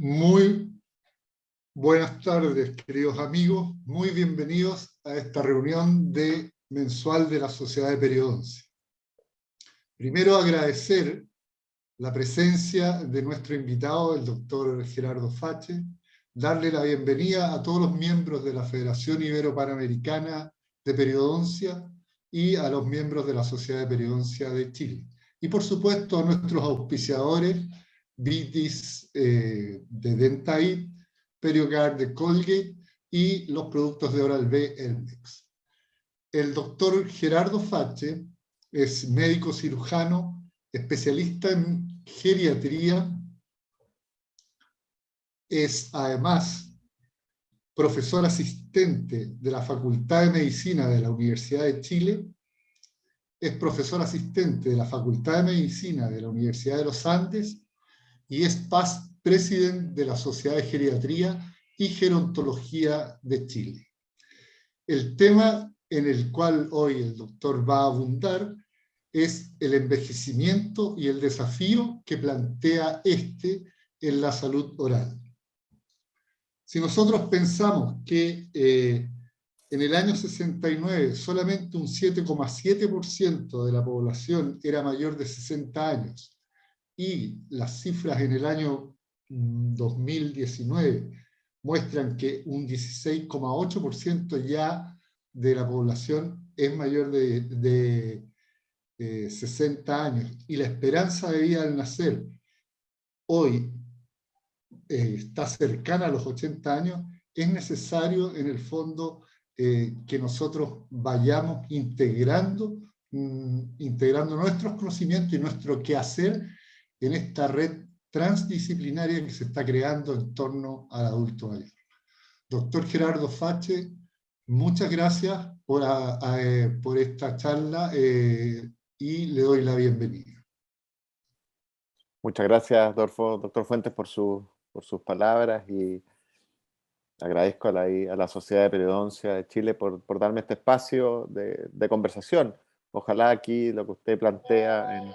Muy buenas tardes, queridos amigos. Muy bienvenidos a esta reunión mensual de la Sociedad de Periodoncia. Primero, agradecer la presencia de nuestro invitado, el doctor Gerardo Fache, darle la bienvenida a todos los miembros de la Federación Ibero-Panamericana de Periodoncia y a los miembros de la Sociedad de Periodoncia de Chile. Y por supuesto a nuestros auspiciadores, Vitis de Dentaid, Perioguard de Colgate y los productos de Oral-B Elmex. El doctor Gerardo Fache es médico cirujano, especialista en geriatría, es además profesor asistente de la Facultad de Medicina de la Universidad de Chile, es profesor asistente de la Facultad de Medicina de la Universidad de los Andes y es past president de la Sociedad de Geriatría y Gerontología de Chile. El tema en el cual hoy el doctor va a abundar es el envejecimiento y el desafío que plantea en la salud oral. Si nosotros pensamos que en el año 69 solamente un 7,7% de la población era mayor de 60 años y las cifras en el año 2019 muestran que un 16,8% ya de la población es mayor de 60 años y la esperanza de vida al nacer hoy está cercana a los 80 años, es necesario en el fondo que nosotros vayamos integrando nuestros conocimientos y nuestro quehacer en esta red transdisciplinaria que se está creando en torno al adulto mayor. Doctor Gerardo Fache, muchas gracias por esta charla y le doy la bienvenida. Muchas gracias, doctor Fuentes, por sus palabras, y agradezco a la Sociedad de Periodoncia de Chile por darme este espacio de conversación. Ojalá aquí lo que usted plantea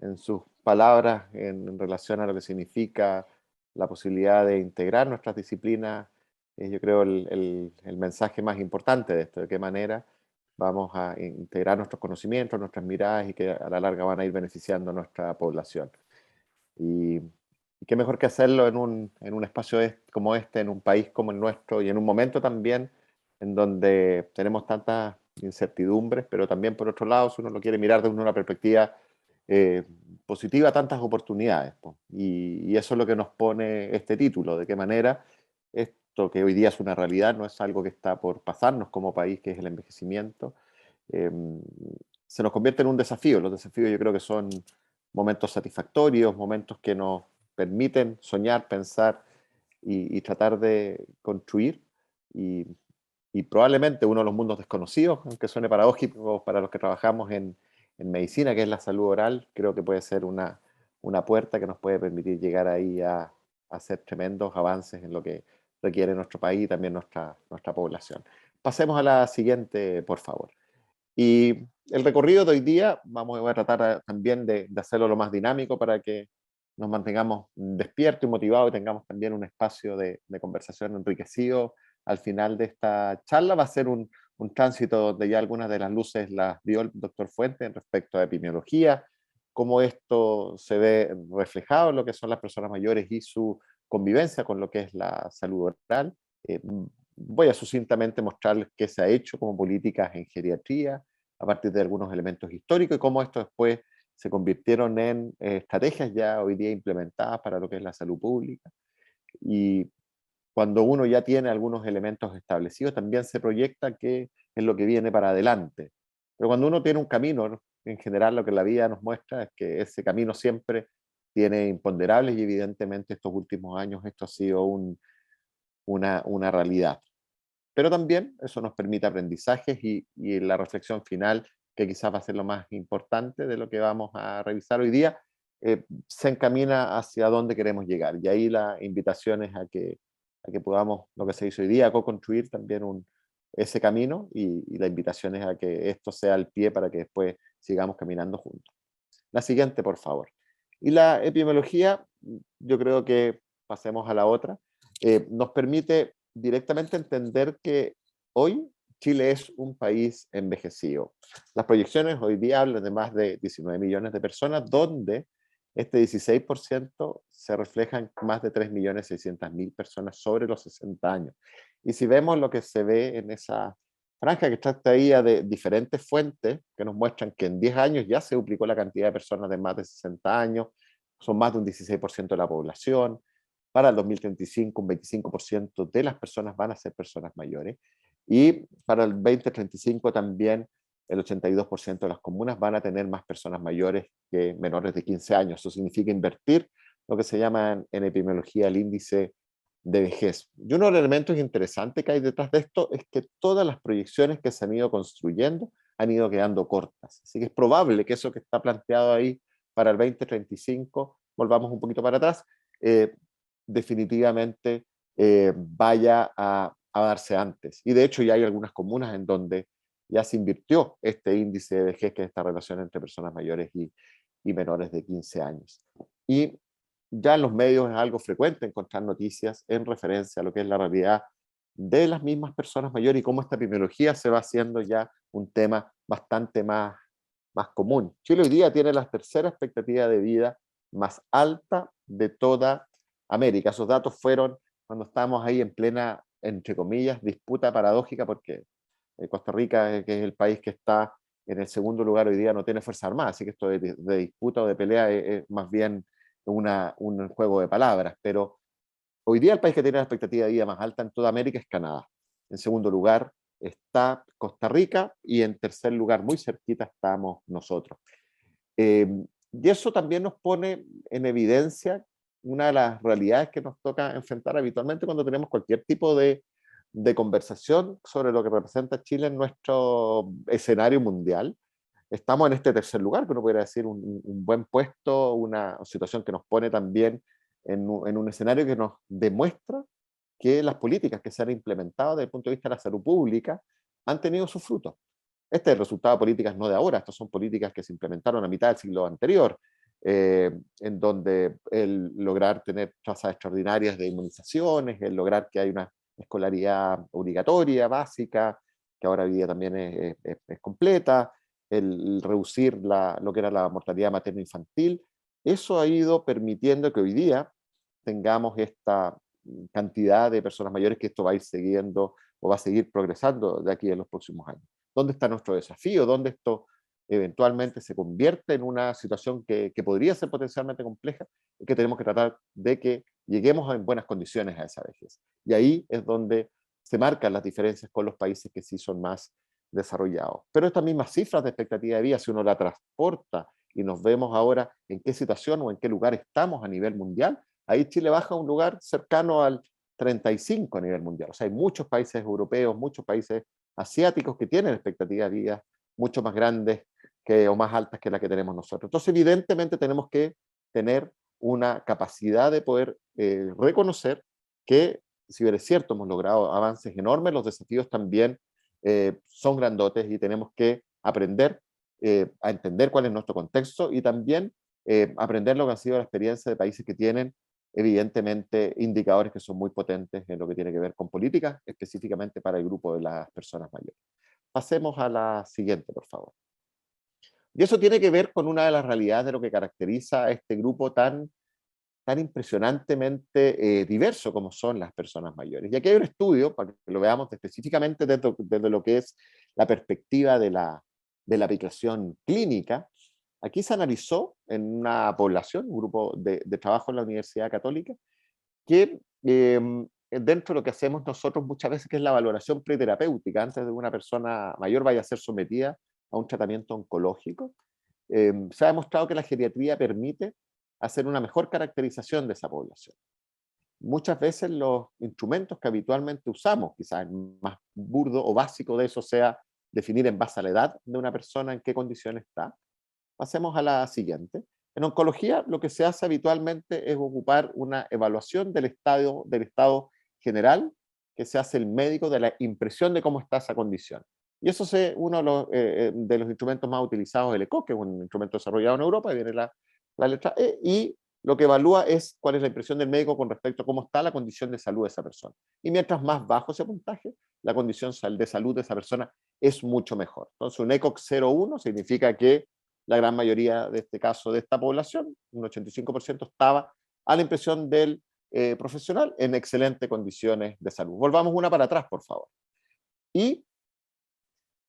en sus palabras en relación a lo que significa la posibilidad de integrar nuestras disciplinas, yo creo el mensaje más importante de esto, de qué manera vamos a integrar nuestros conocimientos, nuestras miradas, y que a la larga van a ir beneficiando a nuestra población. Y qué mejor que hacerlo en un espacio como este, en un país como el nuestro, y en un momento también en donde tenemos tantas incertidumbres, pero también, por otro lado, si uno lo quiere mirar desde una perspectiva positiva, tantas oportunidades. Y eso es lo que nos pone este título: de qué manera esto que hoy día es una realidad, no es algo que está por pasarnos como país, que es el envejecimiento, eh, se nos convierte en un desafío. Los desafíos, yo creo que son momentos satisfactorios, momentos que nos permiten soñar, pensar y tratar de construir, y, y probablemente uno de los mundos desconocidos, aunque suene paradójico para los que trabajamos en medicina, que es la salud oral. Creo que puede ser una puerta que nos puede permitir llegar ahí a hacer tremendos avances en lo que requiere nuestro país y también nuestra población. Pasemos a la siguiente, por favor. Y el recorrido de hoy día voy a tratar también de hacerlo lo más dinámico para que nos mantengamos despiertos y motivados, y tengamos también un espacio de conversación enriquecido al final de esta charla. Va a ser un tránsito donde ya algunas de las luces las dio el doctor Fuentes respecto a epidemiología, cómo esto se ve reflejado en lo que son las personas mayores y su convivencia con lo que es la salud oral. Voy a sucintamente mostrarles qué se ha hecho como políticas en geriatría a partir de algunos elementos históricos, y cómo esto después se convirtieron en estrategias ya hoy día implementadas para lo que es la salud pública. Y cuando uno ya tiene algunos elementos establecidos, también se proyecta qué es lo que viene para adelante. Pero cuando uno tiene un camino, en general lo que la vida nos muestra es que ese camino siempre tiene imponderables, y evidentemente estos últimos años esto ha sido una realidad. Pero también eso nos permite aprendizajes, y la reflexión final, que quizás va a ser lo más importante de lo que vamos a revisar hoy día, se encamina hacia dónde queremos llegar. Y ahí la invitación es a que podamos, lo que se hizo hoy día, co-construir también ese camino, y la invitación es a que esto sea el pie para que después sigamos caminando juntos. La siguiente, por favor. Y la epidemiología, yo creo que pasemos a la otra, nos permite directamente entender que hoy Chile es un país envejecido. Las proyecciones hoy día hablan de más de 19 millones de personas, donde este 16% se refleja en más de 3.600.000 personas sobre los 60 años. Y si vemos lo que se ve en esa franja que está extraída de diferentes fuentes que nos muestran que en 10 años ya se duplicó la cantidad de personas de más de 60 años, son más de un 16% de la población. Para el 2035, un 25% de las personas van a ser personas mayores. Y para el 2035 también el 82% de las comunas van a tener más personas mayores que menores de 15 años. Eso significa invertir lo que se llama en epidemiología el índice de vejez. Y uno de los elementos interesantes que hay detrás de esto es que todas las proyecciones que se han ido construyendo han ido quedando cortas. Así que es probable que eso que está planteado ahí para el 2035, volvamos un poquito para atrás, definitivamente vaya a darse antes. Y de hecho ya hay algunas comunas en donde ya se invirtió este índice de vejez, que es esta relación entre personas mayores y menores de 15 años. Y ya en los medios es algo frecuente encontrar noticias en referencia a lo que es la realidad de las mismas personas mayores y cómo esta epidemiología se va haciendo ya un tema bastante más común. Chile hoy día tiene la tercera expectativa de vida más alta de toda América. Esos datos fueron cuando estábamos ahí en plena, entre comillas, disputa paradójica, porque Costa Rica, que es el país que está en el segundo lugar hoy día, no tiene Fuerza Armada, así que esto de disputa o de pelea es más bien un juego de palabras, pero hoy día el país que tiene la expectativa de vida más alta en toda América es Canadá. En segundo lugar está Costa Rica y en tercer lugar, muy cerquita, estamos nosotros. Y eso también nos pone en evidencia una de las realidades que nos toca enfrentar habitualmente cuando tenemos cualquier tipo de conversación sobre lo que representa Chile en nuestro escenario mundial. Estamos en este tercer lugar, que uno podría decir un buen puesto, una situación que nos pone también en un escenario que nos demuestra que las políticas que se han implementado desde el punto de vista de la salud pública han tenido sus frutos. Este es el resultado de políticas no de ahora, estas son políticas que se implementaron a mitad del siglo anterior, en donde el lograr tener tasas extraordinarias de inmunizaciones, el lograr que haya una escolaridad obligatoria, básica, que ahora hoy día también es completa, el reducir lo que era la mortalidad materno-infantil, eso ha ido permitiendo que hoy día tengamos esta cantidad de personas mayores, que esto va a ir siguiendo o va a seguir progresando de aquí en los próximos años. ¿Dónde está nuestro desafío? ¿Dónde esto eventualmente se convierte en una situación que podría ser potencialmente compleja? Y que tenemos que tratar de que lleguemos en buenas condiciones a esa vejez. Y ahí es donde se marcan las diferencias con los países que sí son más desarrollados. Pero estas mismas cifras de expectativa de vida, si uno la transporta y nos vemos ahora en qué situación o en qué lugar estamos a nivel mundial, ahí Chile baja a un lugar cercano al 35 a nivel mundial. O sea, hay muchos países europeos, muchos países asiáticos que tienen expectativas de vida mucho más grandes o más altas que la que tenemos nosotros. Entonces, evidentemente, tenemos que tener una capacidad de poder reconocer que, si bien es cierto, hemos logrado avances enormes, los desafíos también son grandotes y tenemos que aprender a entender cuál es nuestro contexto y también aprender lo que ha sido la experiencia de países que tienen evidentemente indicadores que son muy potentes en lo que tiene que ver con políticas, específicamente para el grupo de las personas mayores. Pasemos a la siguiente, por favor. Y eso tiene que ver con una de las realidades de lo que caracteriza a este grupo tan impresionantemente diverso como son las personas mayores. Y aquí hay un estudio, para que lo veamos específicamente desde lo que es la perspectiva de la aplicación clínica. Aquí se analizó en una población, un grupo de trabajo en la Universidad Católica, que dentro de lo que hacemos nosotros muchas veces, que es la valoración preterapéutica, antes de una persona mayor vaya a ser sometida a un tratamiento oncológico, se ha demostrado que la geriatría permite hacer una mejor caracterización de esa población. Muchas veces los instrumentos que habitualmente usamos, quizás el más burdo o básico de eso sea definir en base a la edad de una persona en qué condición está. Pasemos a la siguiente. En oncología lo que se hace habitualmente es ocupar una evaluación del estado general que se hace el médico, de la impresión de cómo está esa condición. Y eso es uno de los instrumentos más utilizados, el ECOG, que es un instrumento desarrollado en Europa, y viene la letra E, y lo que evalúa es cuál es la impresión del médico con respecto a cómo está la condición de salud de esa persona. Y mientras más bajo ese puntaje, la condición de salud de esa persona es mucho mejor. Entonces, un ECOG 0,1 significa que la gran mayoría de este caso de esta población, un 85%, estaba a la impresión del profesional en excelentes condiciones de salud. Volvamos una para atrás, por favor. Y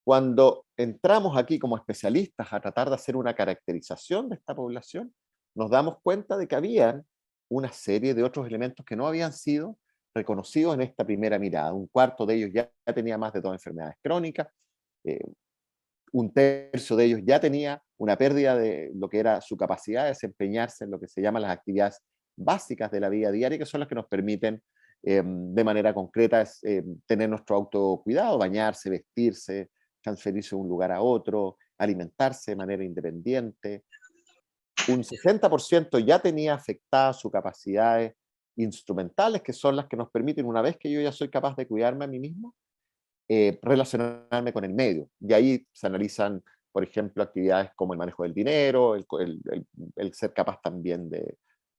cuando entramos aquí como especialistas a tratar de hacer una caracterización de esta población, nos damos cuenta de que habían una serie de otros elementos que no habían sido reconocidos en esta primera mirada. Un cuarto de ellos ya tenía más de 2 enfermedades crónicas, eh, un tercio de ellos ya tenía una pérdida de lo que era su capacidad de desempeñarse en lo que se llaman las actividades básicas de la vida diaria, que son las que nos permiten de manera concreta tener nuestro autocuidado, bañarse, vestirse, transferirse de un lugar a otro, alimentarse de manera independiente. Un 60% ya tenía afectadas sus capacidades instrumentales, que son las que nos permiten, una vez que yo ya soy capaz de cuidarme a mí mismo, relacionarme con el medio. Y ahí se analizan, por ejemplo, actividades como el manejo del dinero, el ser capaz también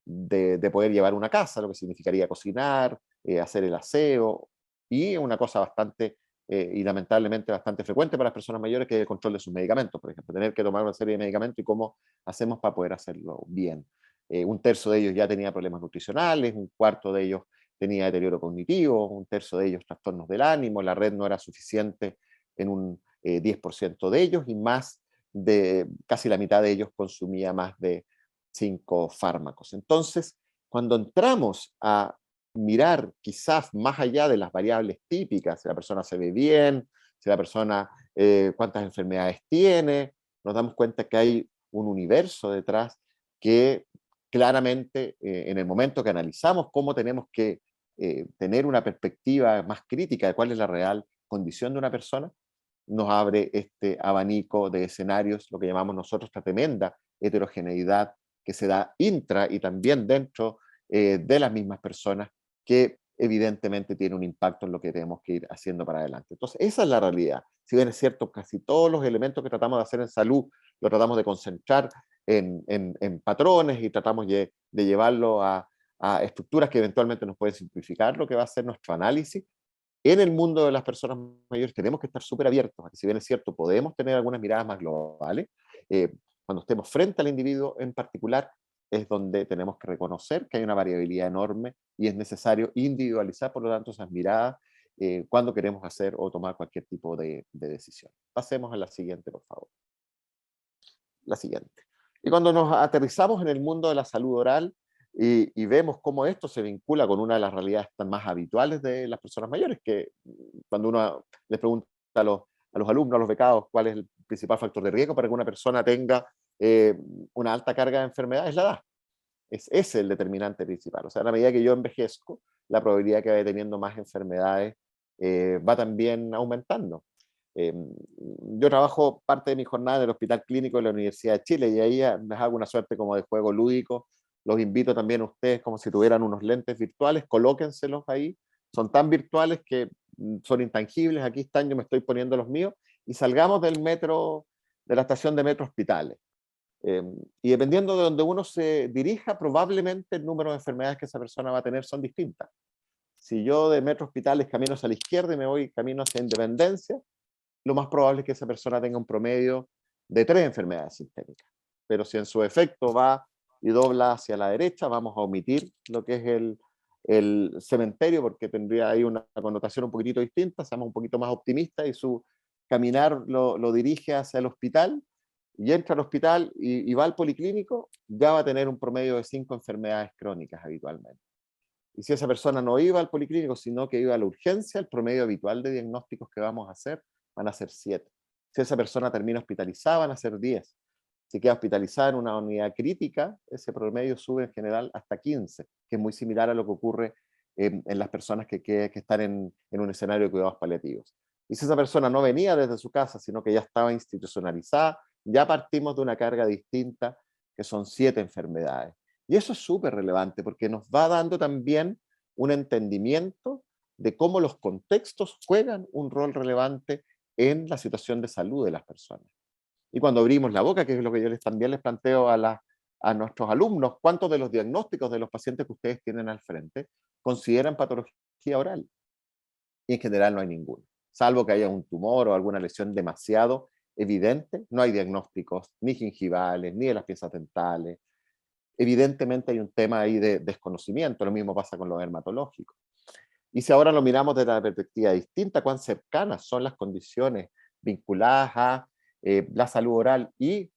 de poder llevar una casa, lo que significaría cocinar, hacer el aseo, y una cosa bastante, y lamentablemente bastante frecuente para las personas mayores, que es el control de sus medicamentos, por ejemplo, tener que tomar una serie de medicamentos y cómo hacemos para poder hacerlo bien. Un tercio de ellos ya tenía problemas nutricionales, un cuarto de ellos tenía deterioro cognitivo, un tercio de ellos trastornos del ánimo, la red no era suficiente en un 10% de ellos, y más de casi la mitad de ellos consumía más de 5 fármacos. Entonces, cuando entramos a mirar quizás más allá de las variables típicas, si la persona se ve bien, si la persona cuántas enfermedades tiene, nos damos cuenta que hay un universo detrás que claramente en el momento que analizamos cómo tenemos que tener una perspectiva más crítica de cuál es la real condición de una persona, nos abre este abanico de escenarios, lo que llamamos nosotros esta tremenda heterogeneidad que se da intra y también dentro de las mismas personas, que evidentemente tiene un impacto en lo que tenemos que ir haciendo para adelante. Entonces, esa es la realidad. Si bien es cierto, casi todos los elementos que tratamos de hacer en salud, lo tratamos de concentrar en patrones y tratamos de llevarlo a estructuras que eventualmente nos pueden simplificar lo que va a ser nuestro análisis. En el mundo de las personas mayores tenemos que estar súper abiertos, a que si bien es cierto, podemos tener algunas miradas más globales, cuando estemos frente al individuo en particular, es donde tenemos que reconocer que hay una variabilidad enorme y es necesario individualizar, por lo tanto, esas miradas cuando queremos hacer o tomar cualquier tipo de decisión. Pasemos a la siguiente, por favor. La siguiente. Y cuando nos aterrizamos en el mundo de la salud oral y vemos cómo esto se vincula con una de las realidades más habituales de las personas mayores, que cuando uno les pregunta a los alumnos, a los becados, cuál es el principal factor de riesgo para que una persona tenga una alta carga de enfermedad, es la edad. Es ese el determinante principal. O sea, a la medida que yo envejezco, la probabilidad que vaya teniendo más enfermedades va también aumentando. Yo trabajo parte de mi jornada en el Hospital Clínico de la Universidad de Chile, y ahí les hago una suerte como de juego lúdico. Los invito también a ustedes, como si tuvieran unos lentes virtuales, colóquenselos ahí. Son tan virtuales que son intangibles. Aquí están, yo me estoy poniendo los míos, y salgamos del metro, de la estación de metro Hospitales. Y dependiendo de donde uno se dirija, probablemente el número de enfermedades que esa persona va a tener son distintas. Si yo de metro Hospitales camino hacia la izquierda y me voy camino hacia Independencia, lo más probable es que esa persona tenga un promedio de 3 enfermedades sistémicas. Pero si en su efecto va y dobla hacia la derecha, vamos a omitir lo que es el cementerio, porque tendría ahí una connotación un poquitito distinta, seamos un poquito más optimistas, y su caminar lo dirige hacia el hospital, y entra al hospital y va al policlínico, ya va a tener un promedio de 5 enfermedades crónicas habitualmente. Y si esa persona no iba al policlínico, sino que iba a la urgencia, el promedio habitual de diagnósticos que vamos a hacer van a ser 7. Si esa persona termina hospitalizada, van a ser 10. Si queda hospitalizada en una unidad crítica, ese promedio sube en general hasta 15, que es muy similar a lo que ocurre en las personas que están en un escenario de cuidados paliativos. Y si esa persona no venía desde su casa, sino que ya estaba institucionalizada, ya partimos de una carga distinta, que son 7 enfermedades. Y eso es súper relevante, porque nos va dando también un entendimiento de cómo los contextos juegan un rol relevante en la situación de salud de las personas. Y cuando abrimos la boca, que es lo que yo también les planteo a a nuestros alumnos cuántos de los diagnósticos de los pacientes que ustedes tienen al frente consideran patología oral. Y en general no hay ninguno. Salvo que haya un tumor o alguna lesión demasiado evidente, no hay diagnósticos ni gingivales, ni de las piezas dentales. Evidentemente hay un tema ahí de desconocimiento, lo mismo pasa con los dermatológicos. Y si ahora lo miramos desde la perspectiva distinta, cuán cercanas son las condiciones vinculadas a la salud oral y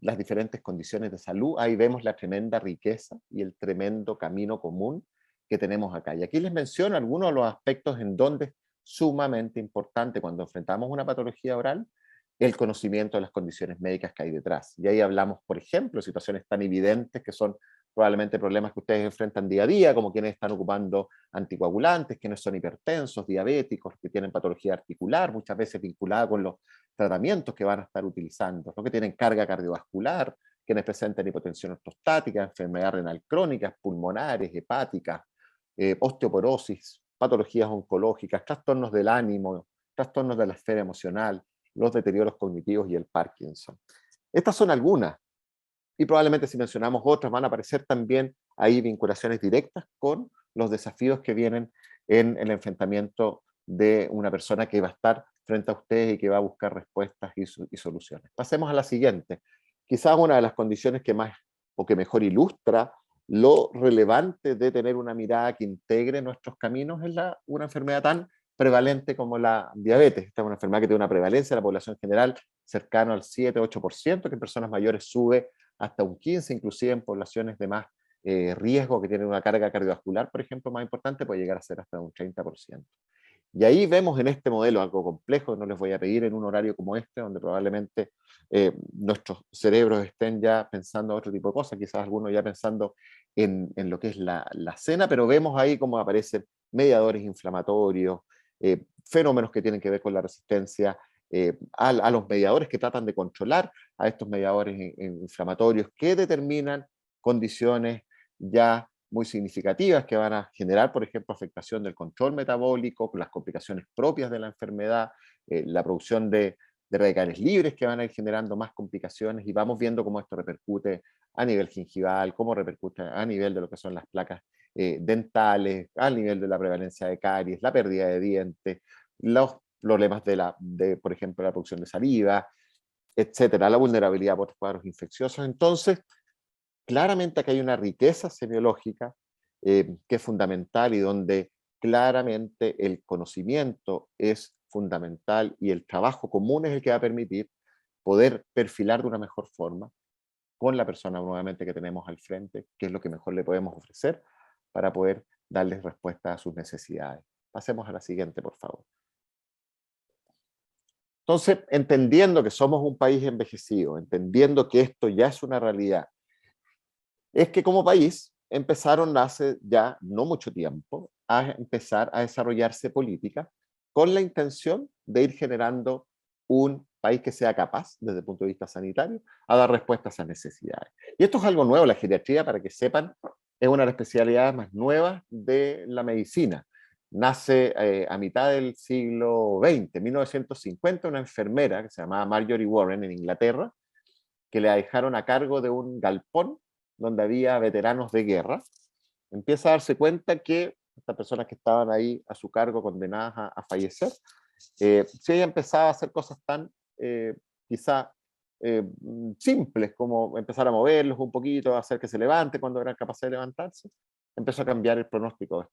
las diferentes condiciones de salud, ahí vemos la tremenda riqueza y el tremendo camino común que tenemos acá. Y aquí les menciono algunos de los aspectos en donde es sumamente importante cuando enfrentamos una patología oral, el conocimiento de las condiciones médicas que hay detrás. Y ahí hablamos, por ejemplo, de situaciones tan evidentes que son probablemente problemas que ustedes enfrentan día a día, como quienes están ocupando anticoagulantes, quienes son hipertensos, diabéticos, que tienen patología articular, muchas veces vinculada con los tratamientos que van a estar utilizando, los que tienen carga cardiovascular, quienes presentan hipotensión ortostática, enfermedad renal crónicas, pulmonares, hepáticas, osteoporosis, patologías oncológicas, trastornos del ánimo, trastornos de la esfera emocional, los deterioros cognitivos y el Parkinson. Estas son algunas, y probablemente si mencionamos otras van a aparecer también ahí vinculaciones directas con los desafíos que vienen en el enfrentamiento de una persona que va a estar frente a ustedes y que va a buscar respuestas y soluciones. Pasemos a la siguiente. Quizás una de las condiciones que más o que mejor ilustra lo relevante de tener una mirada que integre nuestros caminos es una enfermedad tan prevalente como la diabetes. Esta es una enfermedad que tiene una prevalencia en la población general cercano al 7-8%, que en personas mayores sube hasta un 15%, inclusive en poblaciones de más riesgo, que tienen una carga cardiovascular, por ejemplo, más importante, puede llegar a ser hasta un 30%. Y ahí vemos en este modelo algo complejo, no les voy a pedir en un horario como este, donde probablemente nuestros cerebros estén ya pensando otro tipo de cosas, quizás algunos ya pensando en lo que es la cena, pero vemos ahí cómo aparecen mediadores inflamatorios, fenómenos que tienen que ver con la resistencia a los mediadores que tratan de controlar a estos mediadores inflamatorios que determinan condiciones ya muy significativas que van a generar, por ejemplo, afectación del control metabólico, las complicaciones propias de la enfermedad, la producción de radicales libres que van a ir generando más complicaciones, y vamos viendo cómo esto repercute a nivel gingival, cómo repercute a nivel de lo que son las placas dentales, a nivel de la prevalencia de caries, la pérdida de dientes, los problemas por ejemplo, la producción de saliva, etcétera, la vulnerabilidad por cuadros infecciosos. Entonces, claramente aquí hay una riqueza semiológica que es fundamental y donde claramente el conocimiento es fundamental y el trabajo común es el que va a permitir poder perfilar de una mejor forma con la persona nuevamente que tenemos al frente, qué es lo que mejor le podemos ofrecer para poder darles respuesta a sus necesidades. Pasemos a la siguiente, por favor. Entonces, entendiendo que somos un país envejecido, entendiendo que esto ya es una realidad, es que como país empezaron hace ya no mucho tiempo a empezar a desarrollarse políticas con la intención de ir generando un país que sea capaz, desde el punto de vista sanitario, a dar respuesta a esas necesidades. Y esto es algo nuevo, la geriatría, para que sepan, es una de las especialidades más nuevas de la medicina. Nace a mitad del siglo XX, 1950, una enfermera que se llamaba Marjorie Warren en Inglaterra, que le dejaron a cargo de un galpón donde había veteranos de guerra, empieza a darse cuenta que estas personas que estaban ahí a su cargo condenadas a fallecer, si ella empezaba a hacer cosas tan quizá simples como empezar a moverlos un poquito, hacer que se levante cuando eran capaces de levantarse, empezó a cambiar el pronóstico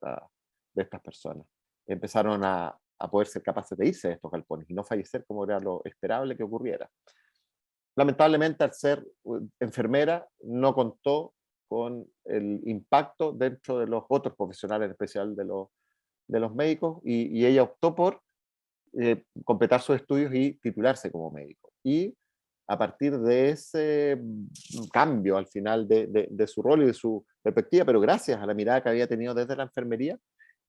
de estas personas. Empezaron a poder ser capaces de irse de estos galpones y no fallecer como era lo esperable que ocurriera. Lamentablemente, al ser enfermera, no contó con el impacto dentro de los otros profesionales, en especial de los médicos, y ella optó por completar sus estudios y titularse como médico. Y a partir de ese cambio al final de su rol y de su perspectiva, pero gracias a la mirada que había tenido desde la enfermería,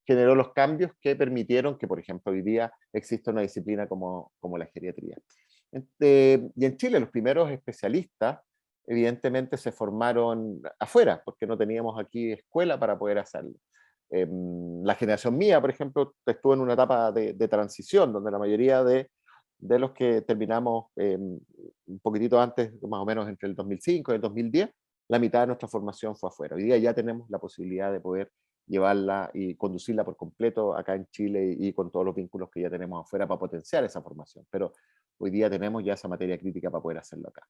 generó los cambios que permitieron que, por ejemplo, hoy día exista una disciplina como la geriatría. Y en Chile los primeros especialistas evidentemente se formaron afuera, porque no teníamos aquí escuela para poder hacerlo. La generación mía, por ejemplo, estuvo en una etapa de transición, donde la mayoría de los que terminamos un poquitito antes, más o menos entre el 2005 y el 2010, la mitad de nuestra formación fue afuera. Hoy día ya tenemos la posibilidad de poder llevarla y conducirla por completo acá en Chile y con todos los vínculos que ya tenemos afuera para potenciar esa formación. Pero hoy día tenemos ya esa materia crítica para poder hacerlo acá.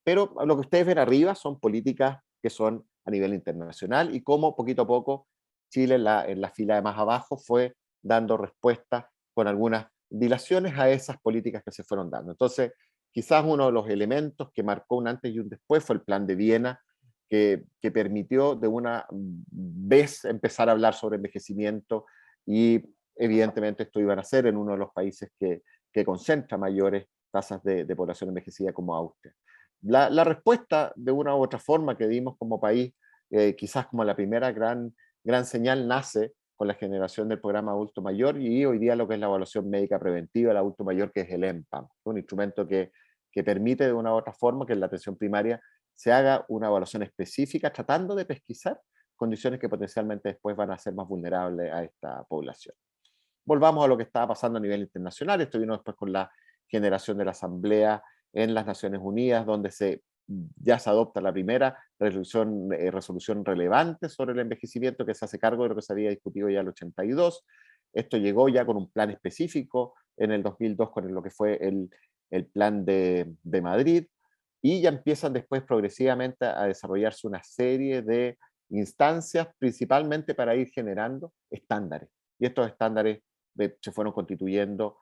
Pero lo que ustedes ven arriba son políticas que son a nivel internacional y cómo poquito a poco Chile en la fila de más abajo fue dando respuestas con algunas dilaciones a esas políticas que se fueron dando. Entonces, quizás uno de los elementos que marcó un antes y un después fue el Plan de Viena, que permitió de una vez empezar a hablar sobre envejecimiento y evidentemente esto iba a ser en uno de los países que concentra mayores tasas de población envejecida como Austria. La respuesta, de una u otra forma, que dimos como país, quizás como la primera gran señal, nace con la generación del programa adulto mayor y hoy día lo que es la evaluación médica preventiva del adulto mayor, que es el EMPAM, un instrumento que permite de una u otra forma que en la atención primaria se haga una evaluación específica tratando de pesquisar condiciones que potencialmente después van a ser más vulnerables a esta población. Volvamos a lo que estaba pasando a nivel internacional. Esto vino después con la generación de la Asamblea en las Naciones Unidas, donde ya se adopta la primera resolución relevante sobre el envejecimiento, que se hace cargo de lo que se había discutido ya en el 82. Esto llegó ya con un plan específico en el 2002 con lo que fue el plan de Madrid, y ya empiezan después progresivamente a desarrollarse una serie de instancias, principalmente para ir generando estándares. Y estos estándares se fueron constituyendo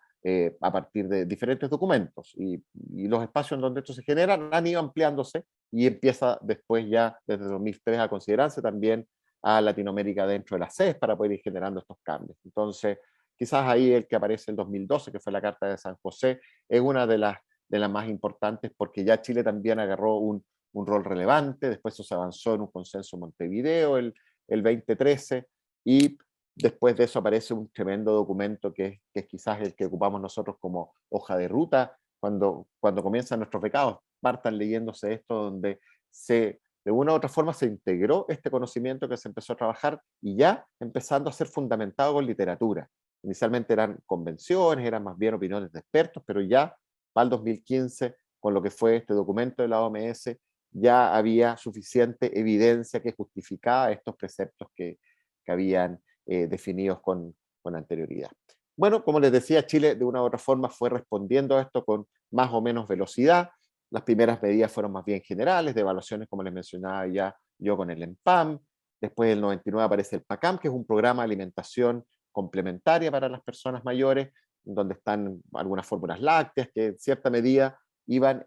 a partir de diferentes documentos y los espacios en donde esto se generan han ido ampliándose y empieza después ya desde 2003 a considerarse también a Latinoamérica dentro de la CES para poder ir generando estos cambios. Entonces, quizás ahí el que aparece el 2012, que fue la Carta de San José, es una de las más importantes porque ya Chile también agarró un rol relevante, después eso se avanzó en un consenso en Montevideo el 2013 y después de eso aparece un tremendo documento que es quizás el que ocupamos nosotros como hoja de ruta cuando comienzan nuestros becados, partan leyéndose esto donde de una u otra forma se integró este conocimiento que se empezó a trabajar y ya empezando a ser fundamentado con literatura. Inicialmente eran convenciones, eran más bien opiniones de expertos, pero ya para el 2015, con lo que fue este documento de la OMS, ya había suficiente evidencia que justificaba estos preceptos que habían definidos con anterioridad. Bueno, como les decía, Chile de una u otra forma fue respondiendo a esto con más o menos velocidad. Las primeras medidas fueron más bien generales, de evaluaciones, como les mencionaba ya yo con el EMPAM. Después del 99 aparece el PACAM, que es un programa de alimentación complementaria para las personas mayores, donde están algunas fórmulas lácteas que en cierta medida iban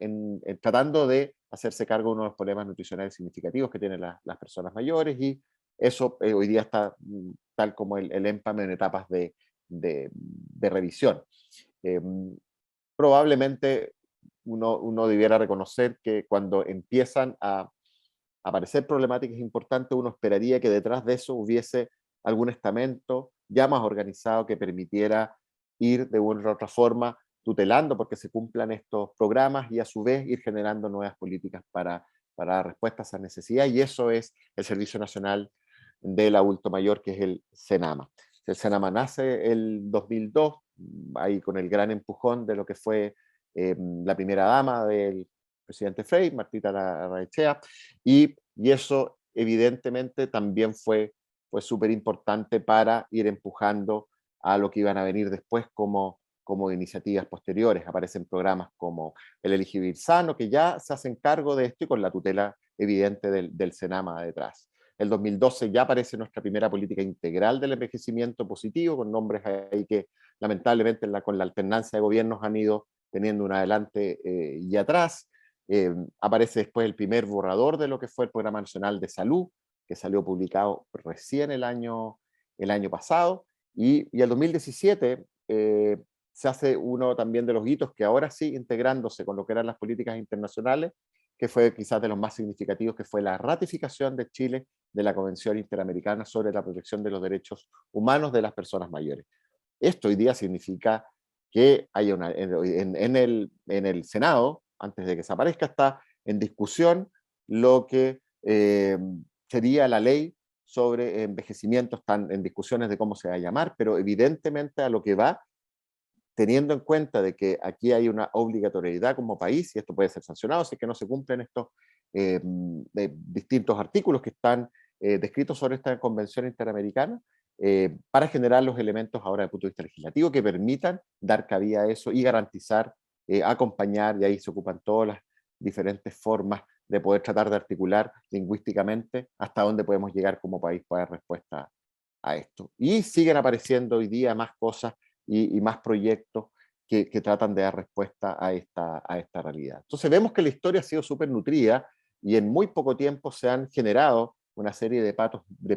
tratando de hacerse cargo de uno de los problemas nutricionales significativos que tienen las personas mayores, y eso hoy día está tal como el EMPAM en etapas de revisión. Probablemente uno debiera reconocer que cuando empiezan a aparecer problemáticas importantes, uno esperaría que detrás de eso hubiese algún estamento ya más organizado que permitiera ir de una u otra forma tutelando porque se cumplan estos programas y a su vez ir generando nuevas políticas para dar respuesta a esa necesidad, y eso es el Servicio Nacional del Adulto Mayor, que es el CENAMA. El CENAMA nace el 2002, ahí con el gran empujón de lo que fue la primera dama del presidente Frei, Martita Larraechea, y eso evidentemente también fue súper importante para ir empujando a lo que iban a venir después como iniciativas posteriores. Aparecen programas como el Elegir Sano, que ya se hacen cargo de esto y con la tutela evidente del CENAMA detrás. El 2012 ya aparece nuestra primera política integral del envejecimiento positivo, con nombres ahí que lamentablemente con la alternancia de gobiernos han ido teniendo un adelante y atrás. Aparece después el primer borrador de lo que fue el Programa Nacional de Salud, que salió publicado recién el año pasado, y el 2017 se hace uno también de los hitos que ahora sí, integrándose con lo que eran las políticas internacionales, que fue quizás de los más significativos, que fue la ratificación de Chile de la Convención Interamericana sobre la Protección de los Derechos Humanos de las Personas Mayores. Esto hoy día significa que haya en el Senado, antes de que se aparezca, está en discusión lo que sería la ley sobre envejecimiento. Están en discusiones de cómo se va a llamar, pero evidentemente a lo que va, teniendo en cuenta de que aquí hay una obligatoriedad como país, y esto puede ser sancionado si es que no se cumplen de distintos artículos que están descritos sobre esta convención interamericana, para generar los elementos ahora desde el punto de vista legislativo que permitan dar cabida a eso y garantizar, acompañar, y ahí se ocupan todas las diferentes formas de poder tratar de articular lingüísticamente hasta dónde podemos llegar como país para dar respuesta a esto. Y siguen apareciendo hoy día más cosas y más proyectos que tratan de dar respuesta a esta realidad. Entonces vemos que la historia ha sido súper nutrida y en muy poco tiempo se han generado una serie de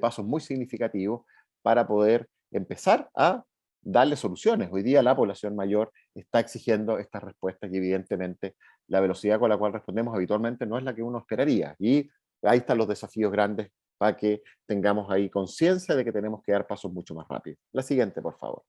pasos muy significativos para poder empezar a darle soluciones. Hoy día la población mayor está exigiendo estas respuestas y evidentemente la velocidad con la cual respondemos habitualmente no es la que uno esperaría. Y ahí están los desafíos grandes para que tengamos ahí conciencia de que tenemos que dar pasos mucho más rápidos. La siguiente, por favor.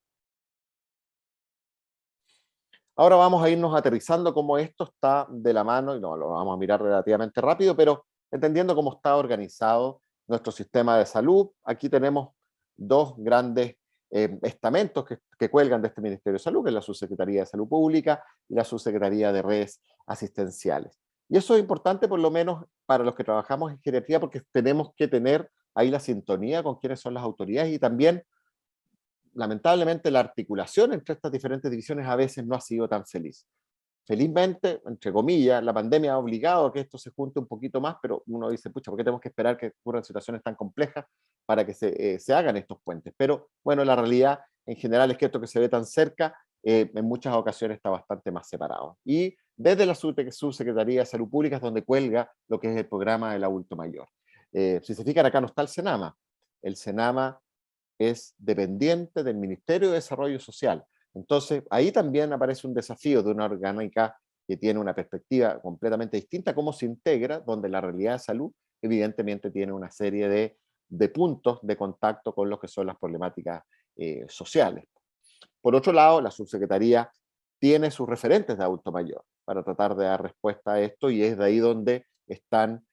Ahora vamos a irnos aterrizando cómo esto está de la mano, y no lo vamos a mirar relativamente rápido, pero entendiendo cómo está organizado nuestro sistema de salud. Aquí tenemos dos grandes estamentos que cuelgan de este Ministerio de Salud, que es la Subsecretaría de Salud Pública y la Subsecretaría de Redes Asistenciales. Y eso es importante por lo menos para los que trabajamos en geriatría, porque tenemos que tener ahí la sintonía con quiénes son las autoridades y también lamentablemente la articulación entre estas diferentes divisiones a veces no ha sido tan feliz. Felizmente, entre comillas, la pandemia ha obligado a que esto se junte un poquito más, pero uno dice, pucha, ¿por qué tenemos que esperar que ocurran situaciones tan complejas para que se hagan estos puentes? Pero bueno, la realidad en general es que esto que se ve tan cerca, en muchas ocasiones está bastante más separado. Y desde la Subsecretaría de Salud Pública es donde cuelga lo que es el programa del adulto mayor. Si se fijan, acá no está el Senama. El Senama es dependiente del Ministerio de Desarrollo Social. Entonces, ahí también aparece un desafío de una orgánica que tiene una perspectiva completamente distinta, cómo se integra, donde la realidad de salud evidentemente tiene una serie de puntos de contacto con lo que son las problemáticas sociales. Por otro lado, la subsecretaría tiene sus referentes de adulto mayor para tratar de dar respuesta a esto y es de ahí donde están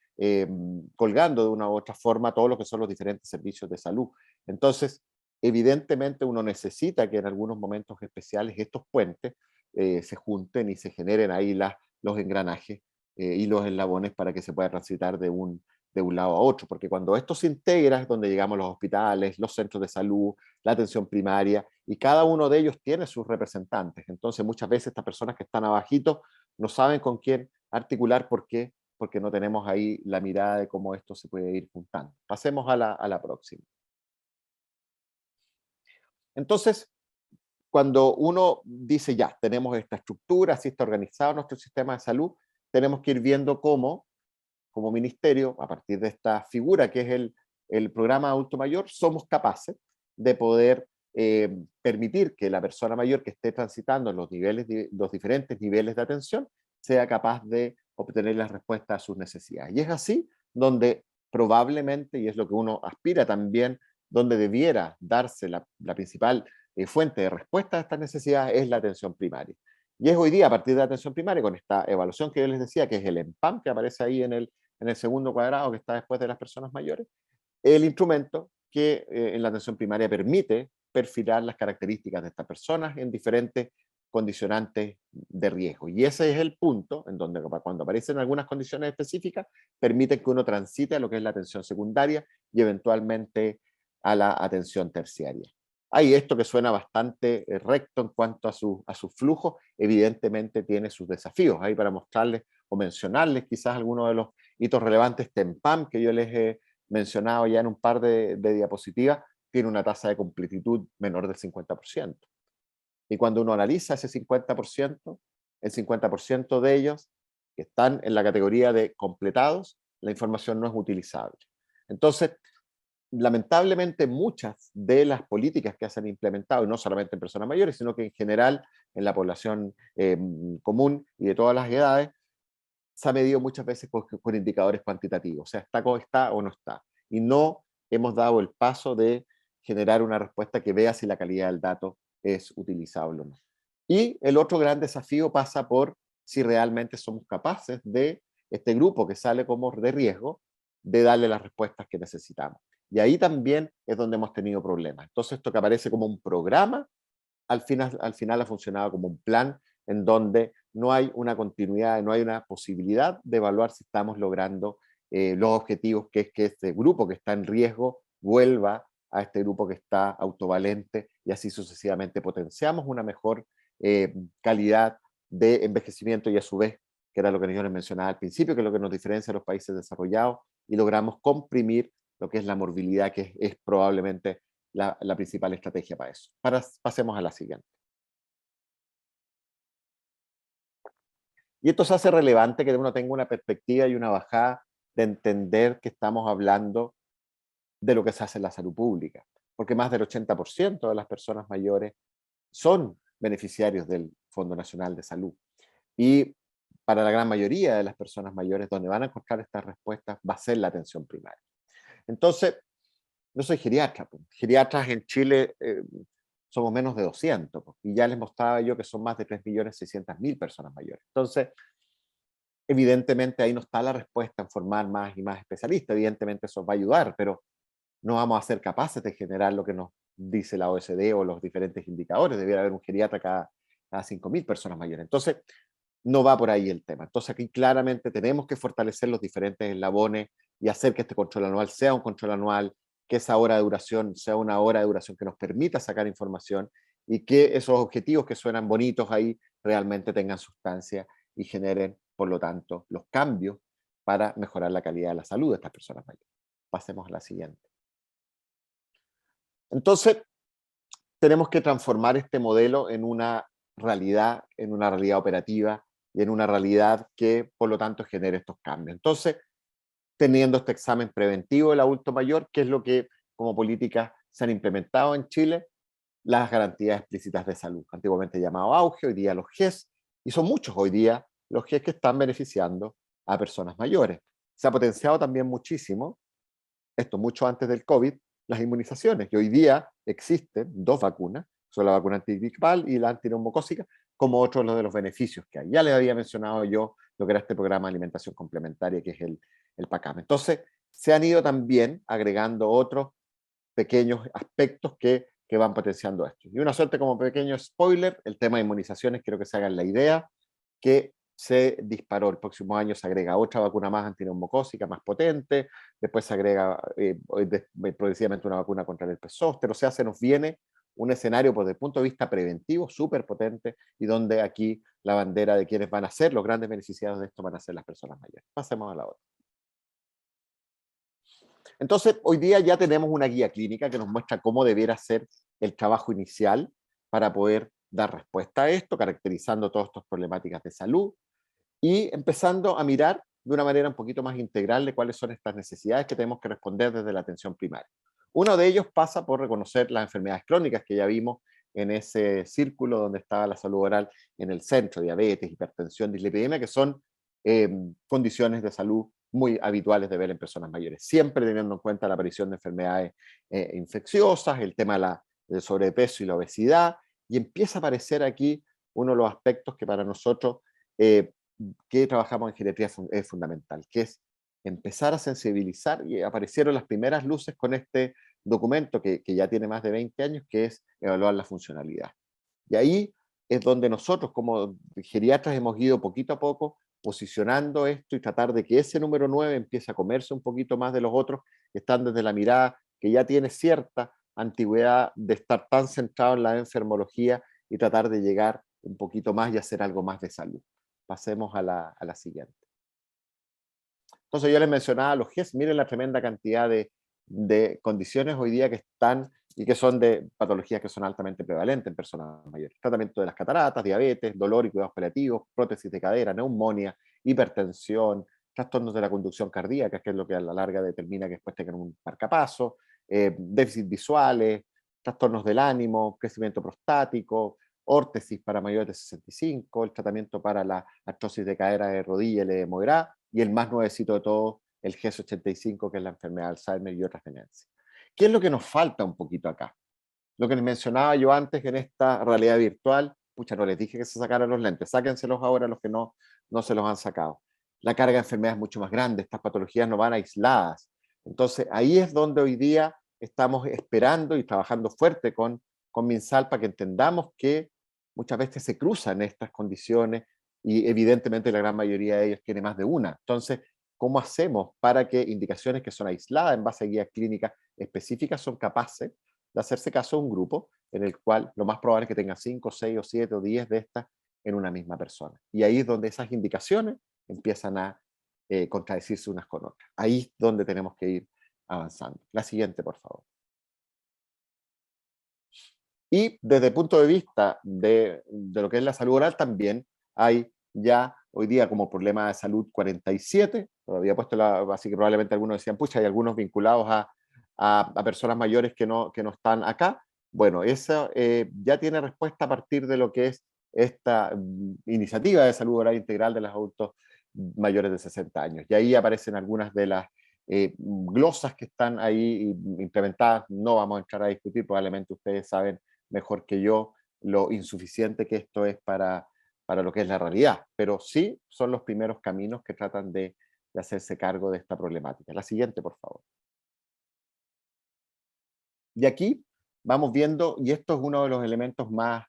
colgando de una u otra forma todo lo que son los diferentes servicios de salud. Entonces, evidentemente uno necesita que en algunos momentos especiales estos puentes se junten y se generen ahí los engranajes y los eslabones para que se pueda transitar de un lado a otro, porque cuando esto se integra es donde llegamos a los hospitales, los centros de salud, la atención primaria, y cada uno de ellos tiene sus representantes. Entonces muchas veces estas personas que están abajito no saben con quién articular. ¿Por qué? Porque no tenemos ahí la mirada de cómo esto se puede ir juntando. Pasemos a la próxima. Entonces, cuando uno dice ya, tenemos esta estructura, así está organizado nuestro sistema de salud, tenemos que ir viendo cómo, como ministerio, a partir de esta figura que es el programa adulto mayor, somos capaces de poder permitir que la persona mayor que esté transitando los diferentes niveles de atención sea capaz de obtener las respuestas a sus necesidades. Y es así donde probablemente, y es lo que uno aspira también, donde debiera darse la principal fuente de respuesta a estas necesidades es la atención primaria. Y es hoy día, a partir de la atención primaria, con esta evaluación que yo les decía, que es el EMPAM, que aparece ahí en el segundo cuadrado, que está después de las personas mayores, el instrumento que en la atención primaria permite perfilar las características de estas personas en diferentes condicionantes de riesgo. Y ese es el punto en donde cuando aparecen algunas condiciones específicas, permite que uno transite a lo que es la atención secundaria y eventualmente a la atención terciaria. Ahí esto que suena bastante recto en cuanto a su flujo, evidentemente tiene sus desafíos. Ahí para mostrarles o mencionarles quizás algunos de los hitos relevantes, TEMPAM, que yo les he mencionado ya en un par de diapositivas, tiene una tasa de completitud menor del 50%. Y cuando uno analiza ese 50%, el 50% de ellos que están en la categoría de completados, la información no es utilizable. Entonces, lamentablemente muchas de las políticas que se han implementado, y no solamente en personas mayores, sino que en general en la población común y de todas las edades, se ha medido muchas veces con indicadores cuantitativos, o sea, está o no está. Y no hemos dado el paso de generar una respuesta que vea si la calidad del dato es utilizable o no. Y el otro gran desafío pasa por si realmente somos capaces de, este grupo que sale como de riesgo, de darle las respuestas que necesitamos. Y ahí también es donde hemos tenido problemas. Entonces esto que aparece como un programa, al final ha funcionado como un plan en donde no hay una continuidad, no hay una posibilidad de evaluar si estamos logrando los objetivos, que es que este grupo que está en riesgo vuelva a este grupo que está autovalente, y así sucesivamente potenciamos una mejor calidad de envejecimiento, y a su vez, que era lo que yo les mencionaba al principio, que es lo que nos diferencia de los países desarrollados, y logramos comprimir lo que es la morbilidad, que es probablemente la principal estrategia para eso. Pasemos a la siguiente. Y esto se hace relevante que uno tenga una perspectiva y una bajada de entender que estamos hablando de lo que se hace en la salud pública, porque más del 80% de las personas mayores son beneficiarios del Fondo Nacional de Salud. Y para la gran mayoría de las personas mayores, donde van a encontrar estas respuestas va a ser la atención primaria. Entonces, yo soy geriatra, pues. Geriatras en Chile somos menos de 200, pues, y ya les mostraba yo que son más de 3.600.000 personas mayores. Entonces, evidentemente ahí no está la respuesta en formar más y más especialistas, evidentemente eso va a ayudar, pero no vamos a ser capaces de generar lo que nos dice la OECD o los diferentes indicadores. Debería haber un geriatra cada 5.000 personas mayores. Entonces, no va por ahí el tema. Entonces, aquí claramente tenemos que fortalecer los diferentes eslabones y hacer que este control anual sea un control anual, que esa hora de duración sea una hora de duración que nos permita sacar información, y que esos objetivos que suenan bonitos ahí realmente tengan sustancia y generen, por lo tanto, los cambios para mejorar la calidad de la salud de estas personas mayores. Pasemos a la siguiente. Entonces, tenemos que transformar este modelo en una realidad operativa y en una realidad que, por lo tanto, genere estos cambios. Entonces, teniendo este examen preventivo del adulto mayor, que es lo que como políticas se han implementado en Chile, las garantías explícitas de salud, antiguamente llamado AUGE, hoy día los GES, y son muchos hoy día los GES que están beneficiando a personas mayores. Se ha potenciado también muchísimo, esto mucho antes del COVID, las inmunizaciones, que hoy día existen 2 vacunas, son la vacuna antigripal y la antineumocócica, como otros de los beneficios que hay. Ya les había mencionado yo lo que era este programa de alimentación complementaria, que es el PACAM. Entonces, se han ido también agregando otros pequeños aspectos que van potenciando esto. Y una suerte como pequeño spoiler, el tema de inmunizaciones, quiero que se hagan la idea, que se disparó. El próximo año se agrega otra vacuna más antineumocócica, más potente, después se agrega progresivamente una vacuna contra el herpes zóster. O sea, se nos viene un escenario pues, desde el punto de vista preventivo súper potente, y donde aquí la bandera de quienes van a ser los grandes beneficiados de esto van a ser las personas mayores. Pasemos a la otra. Entonces, hoy día ya tenemos una guía clínica que nos muestra cómo debiera ser el trabajo inicial para poder dar respuesta a esto, caracterizando todas estas problemáticas de salud y empezando a mirar de una manera un poquito más integral de cuáles son estas necesidades que tenemos que responder desde la atención primaria. Uno de ellos pasa por reconocer las enfermedades crónicas que ya vimos en ese círculo donde estaba la salud oral en el centro: diabetes, hipertensión, dislipidemia, que son condiciones de salud muy habituales de ver en personas mayores, siempre teniendo en cuenta la aparición de enfermedades infecciosas, el tema del sobrepeso y la obesidad, y empieza a aparecer aquí uno de los aspectos que para nosotros que trabajamos en geriatría es fundamental, que es empezar a sensibilizar, y aparecieron las primeras luces con este documento que ya tiene más de 20 años, que es evaluar la funcionalidad. Y ahí es donde nosotros como geriatras hemos ido poquito a poco posicionando esto y tratar de que ese número 9 empiece a comerse un poquito más de los otros que están desde la mirada que ya tiene cierta antigüedad de estar tan centrado en la enfermología, y tratar de llegar un poquito más y hacer algo más de salud. Pasemos a la siguiente. Entonces yo les mencionaba los GES, miren la tremenda cantidad de condiciones hoy día que están y que son de patologías que son altamente prevalentes en personas mayores. Tratamiento de las cataratas, diabetes, dolor y cuidados paliativos, prótesis de cadera, neumonía, hipertensión, trastornos de la conducción cardíaca, que es lo que a la larga determina que después tengan un marcapaso, déficit visuales, trastornos del ánimo, crecimiento prostático, órtesis para mayores de 65, el tratamiento para la artrosis de cadera, de rodilla y el hemográ, y el más nuevecito de todos, el GES85, que es la enfermedad de Alzheimer y otras demencias. ¿Qué es lo que nos falta un poquito acá? Lo que les mencionaba yo antes, que en esta realidad virtual, pucha, no les dije que se sacaran los lentes, sáquenselos ahora los que no se los han sacado. La carga de enfermedades es mucho más grande, estas patologías no van aisladas. Entonces, ahí es donde hoy día estamos esperando y trabajando fuerte con MinSal para que entendamos que muchas veces se cruzan estas condiciones y evidentemente la gran mayoría de ellos tiene más de una. Entonces, ¿cómo hacemos para que indicaciones que son aisladas en base a guías clínicas específicas son capaces de hacerse caso a un grupo en el cual lo más probable es que tenga 5, 6 o 7 o 10 de estas en una misma persona? Y ahí es donde esas indicaciones empiezan a contradecirse unas con otras. Ahí es donde tenemos que ir avanzando. La siguiente, por favor. Y desde el punto de vista de lo que es la salud oral también hay ya hoy día como problema de salud 47, todavía puesto así que probablemente algunos decían, pucha, hay algunos vinculados a personas mayores que no están acá. Bueno, eso ya tiene respuesta a partir de lo que es esta iniciativa de salud oral integral de los adultos mayores de 60 años. Y ahí aparecen algunas de las glosas que están ahí implementadas. No vamos a entrar a discutir, probablemente ustedes saben mejor que yo lo insuficiente que esto es para lo que es la realidad, pero sí son los primeros caminos que tratan de hacerse cargo de esta problemática. La siguiente, por favor. Y aquí vamos viendo, y esto es uno de los elementos más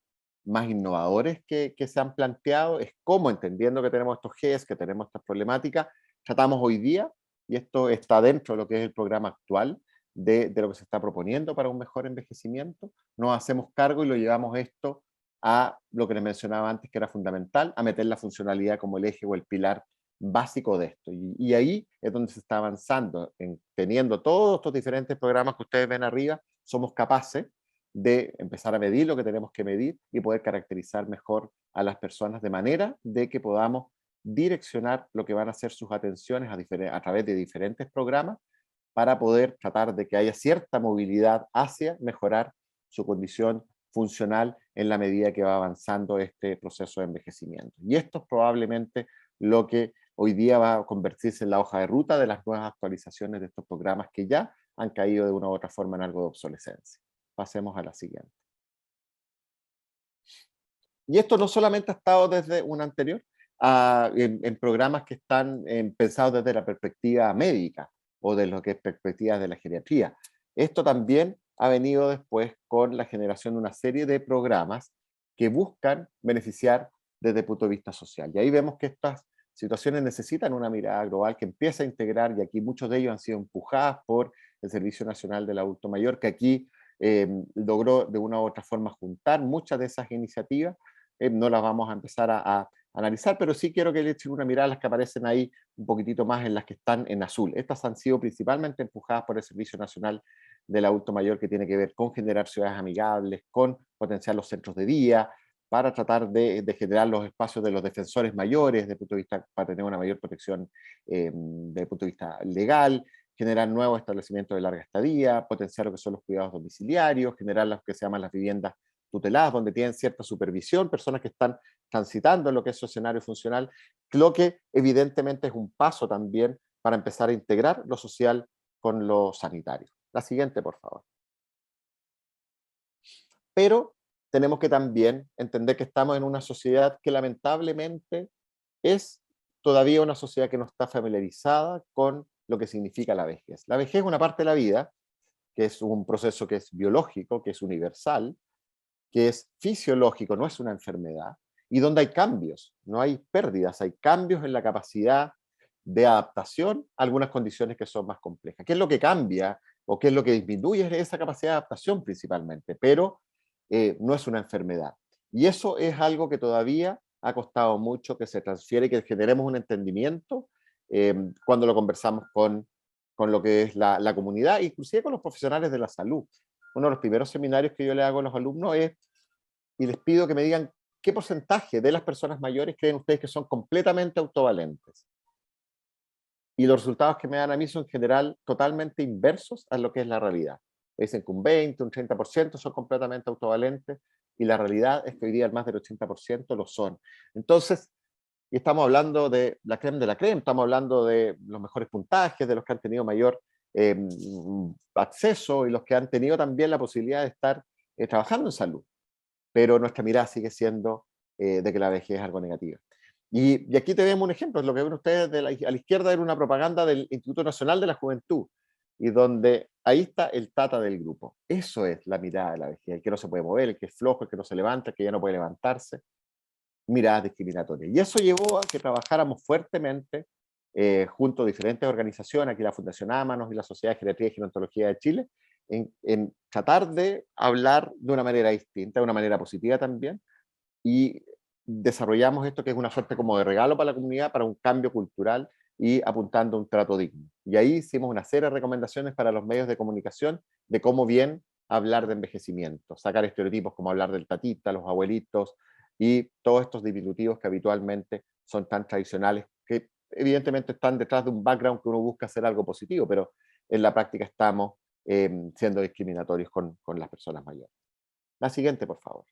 innovadores que se han planteado, es cómo, entendiendo que tenemos estos GES, que tenemos estas problemáticas, tratamos hoy día, y esto está dentro de lo que es el programa actual, de lo que se está proponiendo para un mejor envejecimiento, nos hacemos cargo y lo llevamos esto a lo que les mencionaba antes, que era fundamental, a meter la funcionalidad como el eje o el pilar básico de esto. Y ahí es donde se está avanzando, en, teniendo todos estos diferentes programas que ustedes ven arriba, somos capaces de empezar a medir lo que tenemos que medir y poder caracterizar mejor a las personas de manera de que podamos direccionar lo que van a ser sus atenciones a través de diferentes programas para poder tratar de que haya cierta movilidad hacia mejorar su condición funcional en la medida que va avanzando este proceso de envejecimiento. Y esto es probablemente lo que hoy día va a convertirse en la hoja de ruta de las nuevas actualizaciones de estos programas que ya han caído de una u otra forma en algo de obsolescencia. Pasemos a la siguiente. Y esto no solamente ha estado desde un anterior, en programas que están pensados desde la perspectiva médica o de lo que es perspectivas de la geriatría. Esto también ha venido después con la generación de una serie de programas que buscan beneficiar desde el punto de vista social. Y ahí vemos que estas situaciones necesitan una mirada global que empieza a integrar, y aquí muchos de ellos han sido empujadas por el Servicio Nacional del Adulto Mayor, que aquí logró de una u otra forma juntar muchas de esas iniciativas. No las vamos a empezar a analizar, pero sí quiero que le echen una mirada a las que aparecen ahí un poquitito más, en las que están en azul. Estas han sido principalmente empujadas por el Servicio Nacional del Adulto Mayor, que tiene que ver con generar ciudades amigables, con potenciar los centros de día, para tratar de generar los espacios de los defensores mayores, desde el punto de vista, para tener una mayor protección desde el punto de vista legal, generar nuevos establecimientos de larga estadía, potenciar lo que son los cuidados domiciliarios, generar las que se llaman las viviendas tuteladas, donde tienen cierta supervisión, personas que están transitando en lo que es su escenario funcional, lo que evidentemente es un paso también para empezar a integrar lo social con lo sanitario. La siguiente, por favor. Pero tenemos que también entender que estamos en una sociedad que lamentablemente es todavía una sociedad que no está familiarizada con lo que significa la vejez. La vejez es una parte de la vida, que es un proceso que es biológico, que es universal, que es fisiológico, no es una enfermedad, y donde hay cambios, no hay pérdidas, hay cambios en la capacidad de adaptación a algunas condiciones que son más complejas. ¿Qué es lo que cambia o qué es lo que disminuye esa capacidad de adaptación principalmente? Pero no es una enfermedad. Y eso es algo que todavía ha costado mucho que se transfiere, que generemos un entendimiento cuando lo conversamos con lo que es la comunidad, inclusive con los profesionales de la salud. Uno de los primeros seminarios que yo le hago a los alumnos es, y les pido que me digan qué porcentaje de las personas mayores creen ustedes que son completamente autovalentes. Y los resultados que me dan a mí son en general totalmente inversos a lo que es la realidad. Me dicen que un 20, un 30% son completamente autovalentes, y la realidad es que hoy día más del 80% lo son. Entonces, y estamos hablando de la creme, estamos hablando de los mejores puntajes, de los que han tenido mayor eh, acceso y los que han tenido también la posibilidad de estar trabajando en salud. Pero nuestra mirada sigue siendo de que la vejez es algo negativo. Y aquí tenemos un ejemplo, lo que ven ustedes a la izquierda era una propaganda del Instituto Nacional de la Juventud, y donde ahí está el tata del grupo. Eso es la mirada de la vejez, el que no se puede mover, el que es flojo, el que no se levanta, el que ya no puede levantarse. miradas discriminatorias. Y eso llevó a que trabajáramos fuertemente junto a diferentes organizaciones, aquí la Fundación Ámanos y la Sociedad de Geriatría y Gerontología de Chile, en tratar de hablar de una manera distinta, de una manera positiva también, y desarrollamos esto que es una suerte como de regalo para la comunidad, para un cambio cultural y apuntando a un trato digno. Y ahí hicimos una serie de recomendaciones para los medios de comunicación de cómo bien hablar de envejecimiento, sacar estereotipos como hablar del tatita, los abuelitos y todos estos diminutivos que habitualmente son tan tradicionales, que evidentemente están detrás de un background que uno busca hacer algo positivo, pero en la práctica estamos siendo discriminatorios con las personas mayores. La siguiente, por favor.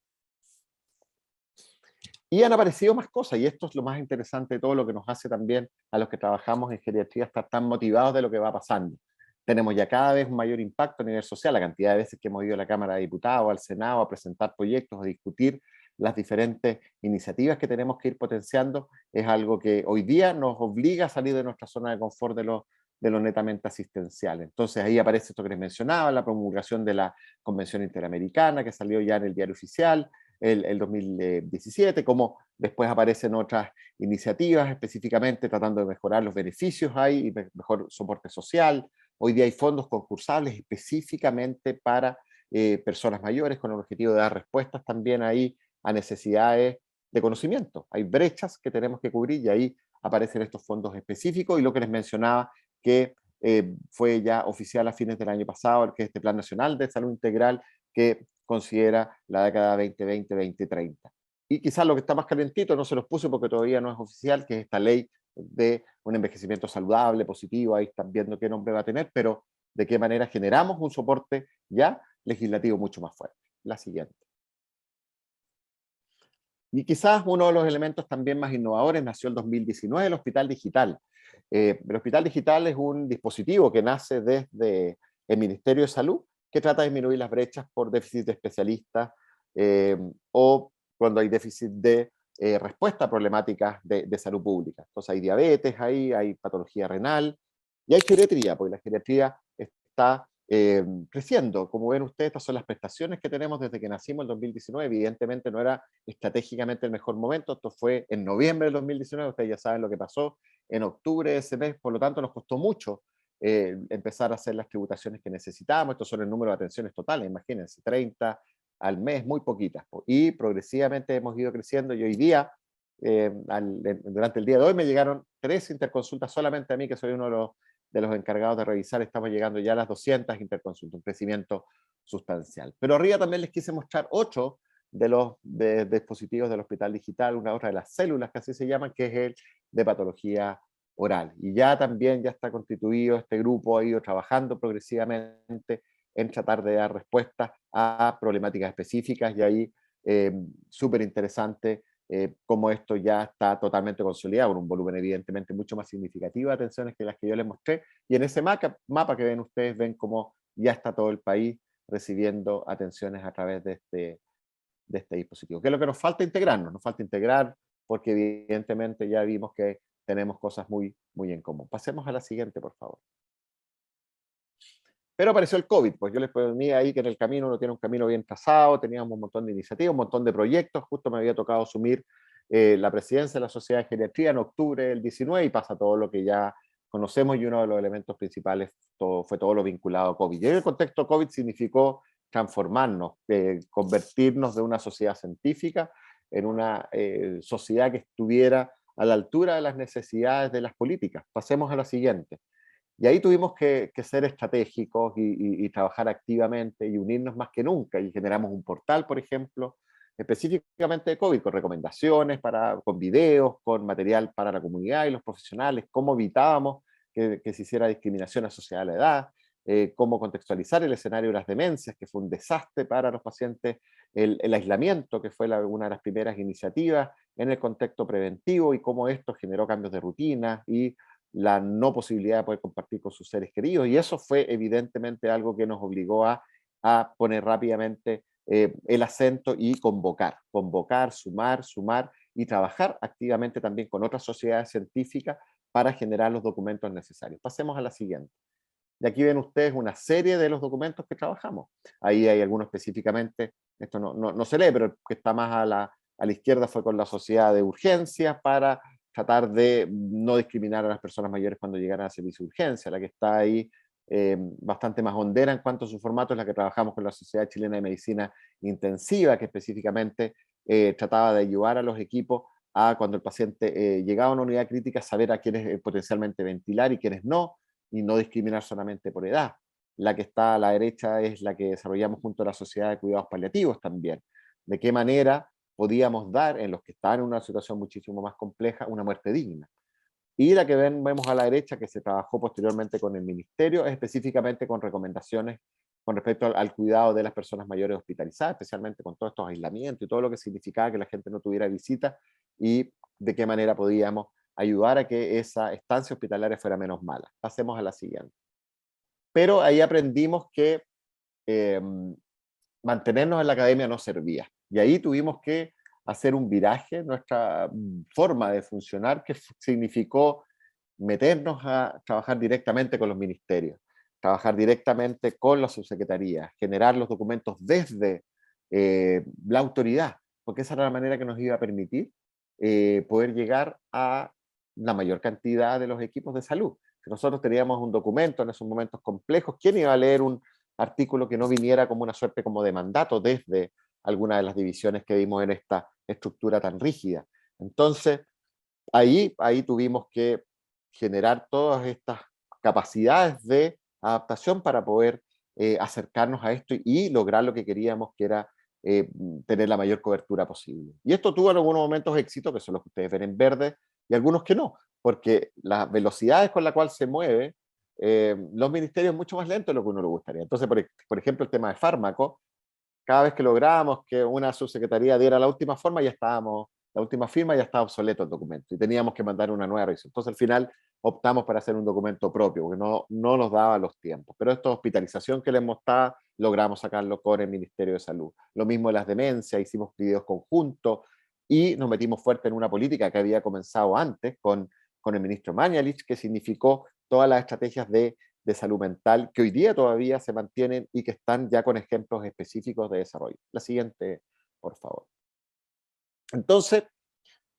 Y han aparecido más cosas, y esto es lo más interesante de todo, lo que nos hace también a los que trabajamos en geriatría estar tan motivados de lo que va pasando. Tenemos ya cada vez un mayor impacto a nivel social, la cantidad de veces que hemos ido a la Cámara de Diputados, al Senado, a presentar proyectos, a discutir las diferentes iniciativas que tenemos que ir potenciando, es algo que hoy día nos obliga a salir de nuestra zona de confort de lo netamente asistencial. Entonces ahí aparece esto que les mencionaba, la promulgación de la Convención Interamericana, que salió ya en el Diario Oficial, el 2017, como después aparecen otras iniciativas específicamente tratando de mejorar los beneficios ahí y mejor soporte social. Hoy día hay fondos concursables específicamente para personas mayores con el objetivo de dar respuestas también ahí a necesidades de conocimiento. Hay brechas que tenemos que cubrir y ahí aparecen estos fondos específicos y lo que les mencionaba que fue ya oficial a fines del año pasado, que es este Plan Nacional de Salud Integral que considera la década 2020-2030. Y quizás lo que está más calentito, no se los puse porque todavía no es oficial, que es esta ley de un envejecimiento saludable, positivo, ahí están viendo qué nombre va a tener, pero de qué manera generamos un soporte ya legislativo mucho más fuerte. La siguiente. Y quizás uno de los elementos también más innovadores nació el 2019, el Hospital Digital. El Hospital Digital es un dispositivo que nace desde el Ministerio de Salud, que trata de disminuir las brechas por déficit de especialistas o cuando hay déficit de respuesta a problemáticas de salud pública. Entonces hay diabetes, hay patología renal y hay geriatría, porque la geriatría está creciendo. Como ven ustedes, estas son las prestaciones que tenemos desde que nacimos en 2019. Evidentemente no era estratégicamente el mejor momento. Esto fue en noviembre del 2019. Ustedes ya saben lo que pasó en octubre de ese mes. Por lo tanto, nos costó mucho empezar a hacer las tributaciones que necesitábamos. Estos son el número de atenciones totales. Imagínense, 30 al mes, muy poquitas. Y progresivamente hemos ido creciendo y hoy día, durante el día de hoy, me llegaron 3 interconsultas solamente a mí, que soy uno de los encargados de revisar. Estamos llegando ya a las 200 interconsultas, un crecimiento sustancial. Pero arriba también les quise mostrar 8 de los dispositivos del Hospital Digital, una otra de las células que así se llaman, que es el de patología oral. Y ya también ya está constituido este grupo, ha ido trabajando progresivamente en tratar de dar respuestas a problemáticas específicas y ahí súper interesante cómo esto ya está totalmente consolidado, con un volumen evidentemente mucho más significativo de atenciones que las que yo les mostré. Y en ese mapa que ven ustedes, ven cómo ya está todo el país recibiendo atenciones a través de este dispositivo. ¿Qué es lo que nos falta? Integrarnos. Nos falta integrar porque evidentemente ya vimos que tenemos cosas muy, muy en común. Pasemos a la siguiente, por favor. Pero apareció el COVID, pues yo les ponía ahí que en el camino uno tiene un camino bien trazado, teníamos un montón de iniciativas, un montón de proyectos, justo me había tocado asumir la presidencia de la Sociedad de Geriatría en octubre del 19 y pasa todo lo que ya conocemos y uno de los elementos principales fue todo lo vinculado a COVID. Y en el contexto COVID significó transformarnos, convertirnos de una sociedad científica en una sociedad que estuviera a la altura de las necesidades de las políticas. Pasemos a la siguiente. Y ahí tuvimos que ser estratégicos y trabajar activamente y unirnos más que nunca. Y generamos un portal, por ejemplo, específicamente de COVID, con recomendaciones, con videos, con material para la comunidad y los profesionales, cómo evitábamos que se hiciera discriminación asociada a la edad, cómo contextualizar el escenario de las demencias, que fue un desastre para los pacientes, el aislamiento, que fue una de las primeras iniciativas en el contexto preventivo y cómo esto generó cambios de rutina y la no posibilidad de poder compartir con sus seres queridos, y eso fue evidentemente algo que nos obligó a poner rápidamente el acento y convocar, sumar y trabajar activamente también con otras sociedades científicas para generar los documentos necesarios. Pasemos a la siguiente. Y aquí ven ustedes una serie de los documentos que trabajamos. Ahí hay algunos específicamente, esto no se lee, pero que está más a la izquierda fue con la sociedad de urgencias para tratar de no discriminar a las personas mayores cuando llegaran a servicio de urgencia. La que está ahí bastante más hondera en cuanto a su formato es la que trabajamos con la Sociedad Chilena de Medicina Intensiva, que específicamente trataba de ayudar a los equipos a cuando el paciente llegaba a una unidad crítica, saber a quiénes potencialmente ventilar y quiénes no, y no discriminar solamente por edad. La que está a la derecha es la que desarrollamos junto a la Sociedad de Cuidados Paliativos también. De qué manera podíamos dar, en los que estaban en una situación muchísimo más compleja, una muerte digna. Y la que vemos a la derecha, que se trabajó posteriormente con el Ministerio, es específicamente con recomendaciones con respecto al cuidado de las personas mayores hospitalizadas, especialmente con todos estos aislamientos y todo lo que significaba que la gente no tuviera visita y de qué manera podíamos ayudar a que esa estancia hospitalaria fuera menos mala. Pasemos a la siguiente. Pero ahí aprendimos que mantenernos en la academia no servía. Y ahí tuvimos que hacer un viraje, nuestra forma de funcionar, que significó meternos a trabajar directamente con los ministerios, trabajar directamente con las subsecretarías, generar los documentos desde la autoridad, porque esa era la manera que nos iba a permitir poder llegar a la mayor cantidad de los equipos de salud. Si nosotros teníamos un documento en esos momentos complejos, ¿quién iba a leer un artículo que no viniera como una suerte como de mandato desde alguna de las divisiones que vimos en esta estructura tan rígida? Entonces, ahí tuvimos que generar todas estas capacidades de adaptación para poder acercarnos a esto y lograr lo que queríamos, que era tener la mayor cobertura posible. Y esto tuvo en algunos momentos éxito, que son los que ustedes ven en verde, y algunos que no, porque las velocidades con las cuales se mueve los ministerios es mucho más lento de lo que uno le gustaría. Entonces, por ejemplo, el tema de fármacos, cada vez que lográbamos que una subsecretaría diera la última forma, la última firma ya estaba obsoleto el documento y teníamos que mandar una nueva revisión. Entonces al final optamos por hacer un documento propio, porque no nos daba los tiempos. Pero esta hospitalización que les mostraba, logramos sacarlo con el Ministerio de Salud. Lo mismo en las demencias, hicimos videos conjuntos y nos metimos fuerte en una política que había comenzado antes con el ministro Mañalich, que significó todas las estrategias de salud mental que hoy día todavía se mantienen y que están ya con ejemplos específicos de desarrollo. La siguiente, por favor. Entonces,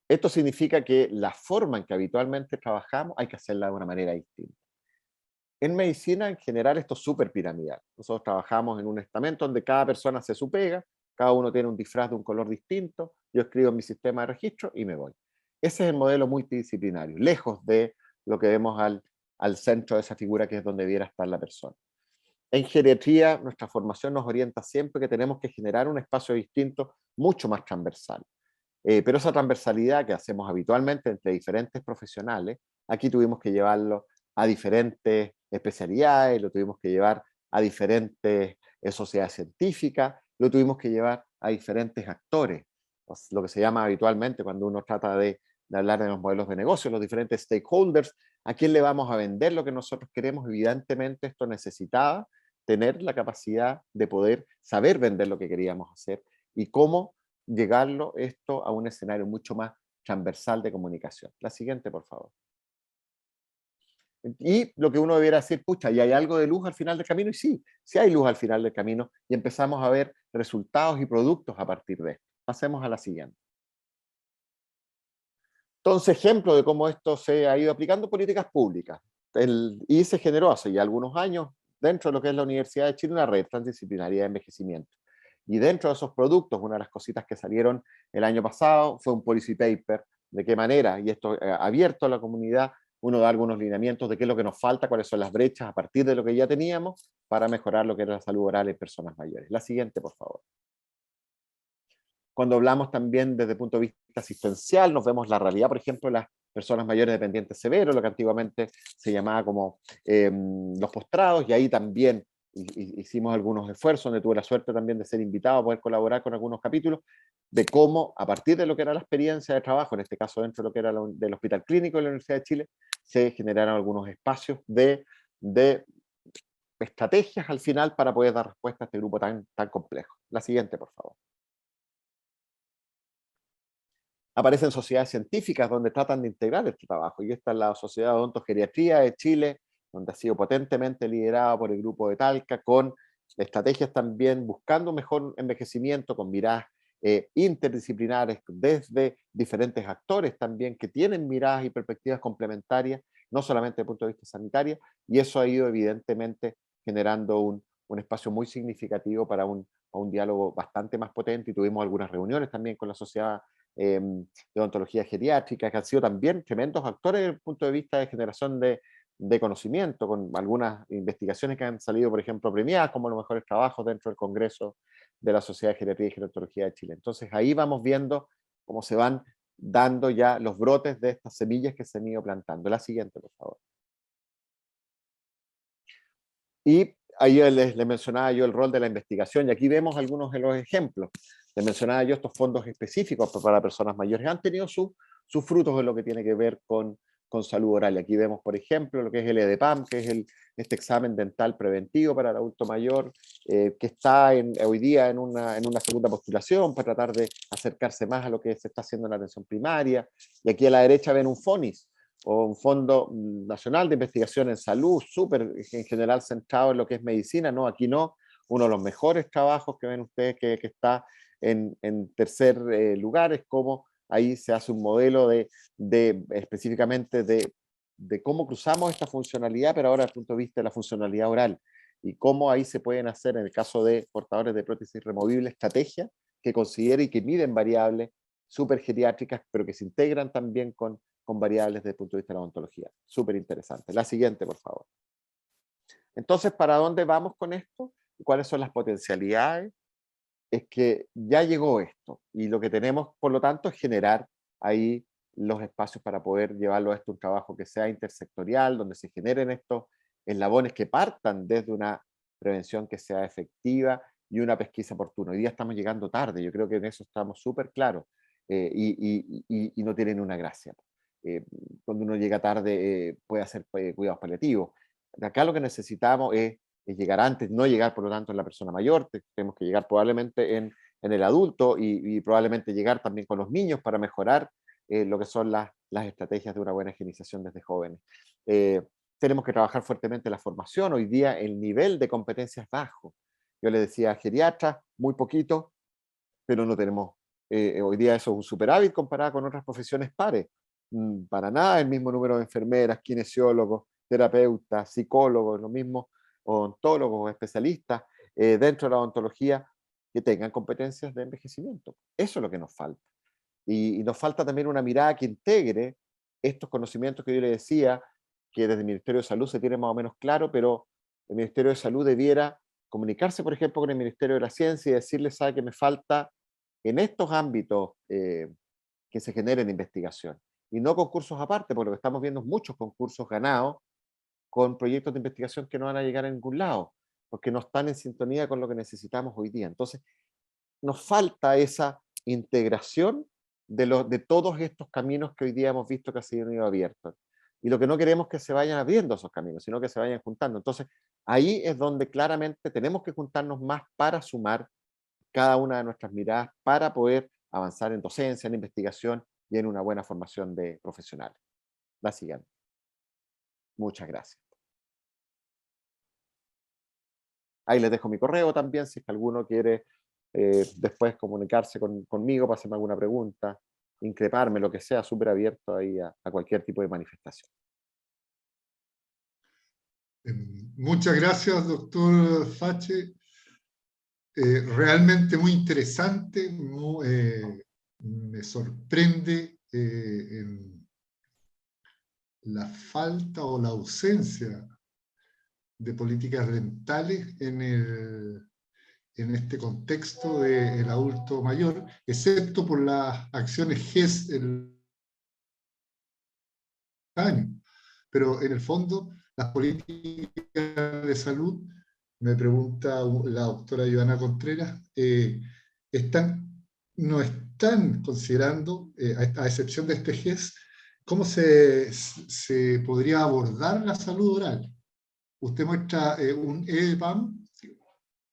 esto significa que la forma en que habitualmente trabajamos hay que hacerla de una manera distinta. En medicina, en general, esto es súper piramidal. Nosotros trabajamos en un estamento donde cada persona hace su pega, cada uno tiene un disfraz de un color distinto, yo escribo en mi sistema de registro y me voy. Ese es el modelo multidisciplinario, lejos de lo que vemos al centro de esa figura que es donde debiera estar la persona. En geriatría, nuestra formación nos orienta siempre que tenemos que generar un espacio distinto, mucho más transversal. Pero esa transversalidad que hacemos habitualmente entre diferentes profesionales, aquí tuvimos que llevarlo a diferentes especialidades, lo tuvimos que llevar a diferentes sociedades científicas, lo tuvimos que llevar a diferentes actores, lo que se llama habitualmente cuando uno trata de hablar de los modelos de negocio, los diferentes stakeholders, a quién le vamos a vender lo que nosotros queremos. Evidentemente esto necesitaba tener la capacidad de poder saber vender lo que queríamos hacer y cómo llegarlo esto a un escenario mucho más transversal de comunicación. La siguiente, por favor. Y lo que uno debiera decir, pucha, ¿y hay algo de luz al final del camino? Y sí, sí hay luz al final del camino y empezamos a ver resultados y productos a partir de esto. Pasemos a la siguiente. Entonces, ejemplo de cómo esto se ha ido aplicando, políticas públicas. Y se generó hace ya algunos años, dentro de lo que es la Universidad de Chile, una red transdisciplinaria de envejecimiento. Y dentro de esos productos, una de las cositas que salieron el año pasado fue un policy paper, de qué manera, y esto abierto a la comunidad, uno da algunos lineamientos de qué es lo que nos falta, cuáles son las brechas a partir de lo que ya teníamos, para mejorar lo que era la salud oral en personas mayores. La siguiente, por favor. Cuando hablamos también desde el punto de vista asistencial, nos vemos la realidad, por ejemplo, de las personas mayores dependientes severos, lo que antiguamente se llamaba como los postrados, y ahí también hicimos algunos esfuerzos, donde tuve la suerte también de ser invitado a poder colaborar con algunos capítulos, de cómo, a partir de lo que era la experiencia de trabajo, en este caso dentro de lo que era del Hospital Clínico de la Universidad de Chile, se generaron algunos espacios de estrategias al final para poder dar respuesta a este grupo tan complejo. La siguiente, por favor. Aparecen sociedades científicas donde tratan de integrar este trabajo, y esta es la Sociedad de Odontogeriatría de Chile, donde ha sido potentemente liderada por el grupo de Talca, con estrategias también buscando mejor envejecimiento, con miradas interdisciplinares, desde diferentes actores también que tienen miradas y perspectivas complementarias, no solamente desde el punto de vista sanitario, y eso ha ido evidentemente generando un espacio muy significativo para un diálogo bastante más potente, y tuvimos algunas reuniones también con la sociedad de odontología geriátrica, que han sido también tremendos actores desde el punto de vista de generación de conocimiento, con algunas investigaciones que han salido, por ejemplo, premiadas como los mejores trabajos dentro del Congreso de la Sociedad de Geriatría y Gerontología de Chile. Entonces ahí vamos viendo cómo se van dando ya los brotes de estas semillas que se han ido plantando. La siguiente, por favor. Y ahí les mencionaba yo el rol de la investigación, y aquí vemos algunos de los ejemplos. Les mencionaba yo estos fondos específicos para personas mayores. Han tenido sus frutos en lo que tiene que ver con salud oral. Y aquí vemos, por ejemplo, lo que es el EDPAM, que es este examen dental preventivo para el adulto mayor, que está hoy día en una segunda postulación para tratar de acercarse más a lo que se está haciendo en la atención primaria. Y aquí a la derecha ven un FONIS, o un Fondo Nacional de Investigación en Salud, súper en general centrado en lo que es medicina, no, aquí no, uno de los mejores trabajos que ven ustedes que está en tercer lugar, es como ahí se hace un modelo específicamente de cómo cruzamos esta funcionalidad, pero ahora desde el punto de vista de la funcionalidad oral, y cómo ahí se pueden hacer, en el caso de portadores de prótesis removibles, estrategias que consideren y que miden variables súper geriátricas, pero que se integran también con variables desde el punto de vista de la odontología. Súper interesante. La siguiente, por favor. Entonces, ¿para dónde vamos con esto? ¿Cuáles son las potencialidades? Es que ya llegó esto, y lo que tenemos, por lo tanto, es generar ahí los espacios para poder llevarlo a esto, un trabajo que sea intersectorial, donde se generen estos eslabones que partan desde una prevención que sea efectiva y una pesquisa oportuna. Hoy día estamos llegando tarde, yo creo que en eso estamos súper claros, y no tienen una gracia. Cuando uno llega tarde puede hacer cuidados paliativos. Acá lo que necesitamos es llegar antes, no llegar por lo tanto en la persona mayor, tenemos que llegar probablemente en el adulto, y probablemente llegar también con los niños para mejorar lo que son las estrategias de una buena higienización desde jóvenes. Tenemos que trabajar fuertemente la formación. Hoy día el nivel de competencia es bajo. Yo le decía a geriatras, muy poquito, pero no tenemos, hoy día eso es un superávit comparado con otras profesiones pares. Para nada el mismo número de enfermeras, kinesiólogos, terapeutas, psicólogos, lo mismo, odontólogos, especialistas dentro de la odontología que tengan competencias de envejecimiento. Eso es lo que nos falta. Y nos falta también una mirada que integre estos conocimientos que yo le decía, que desde el Ministerio de Salud se tiene más o menos claro, pero el Ministerio de Salud debiera comunicarse, por ejemplo, con el Ministerio de la Ciencia y decirle, sabe que me falta en estos ámbitos que se generen investigación. Y no concursos aparte, porque lo que estamos viendo es muchos concursos ganados con proyectos de investigación que no van a llegar a ningún lado, porque no están en sintonía con lo que necesitamos hoy día. Entonces, nos falta esa integración de todos estos caminos que hoy día hemos visto que se han ido abiertos. Y lo que no queremos es que se vayan abriendo esos caminos, sino que se vayan juntando. Entonces, ahí es donde claramente tenemos que juntarnos más para sumar cada una de nuestras miradas para poder avanzar en docencia, en investigación y en una buena formación de profesionales. La siguiente. Muchas gracias. Ahí les dejo mi correo también, si es que alguno quiere después comunicarse conmigo para hacerme alguna pregunta, increparme, lo que sea, súper abierto ahí a cualquier tipo de manifestación. Muchas gracias, doctor Fache. Realmente muy interesante, me sorprende la falta o la ausencia de políticas dentales en este contexto del adulto mayor, excepto por las acciones GES el año. Pero en el fondo, las políticas de salud, me pregunta la doctora Ivana Contreras, no están considerando, a excepción de este GES, cómo se podría abordar la salud oral. Usted muestra un EDPAM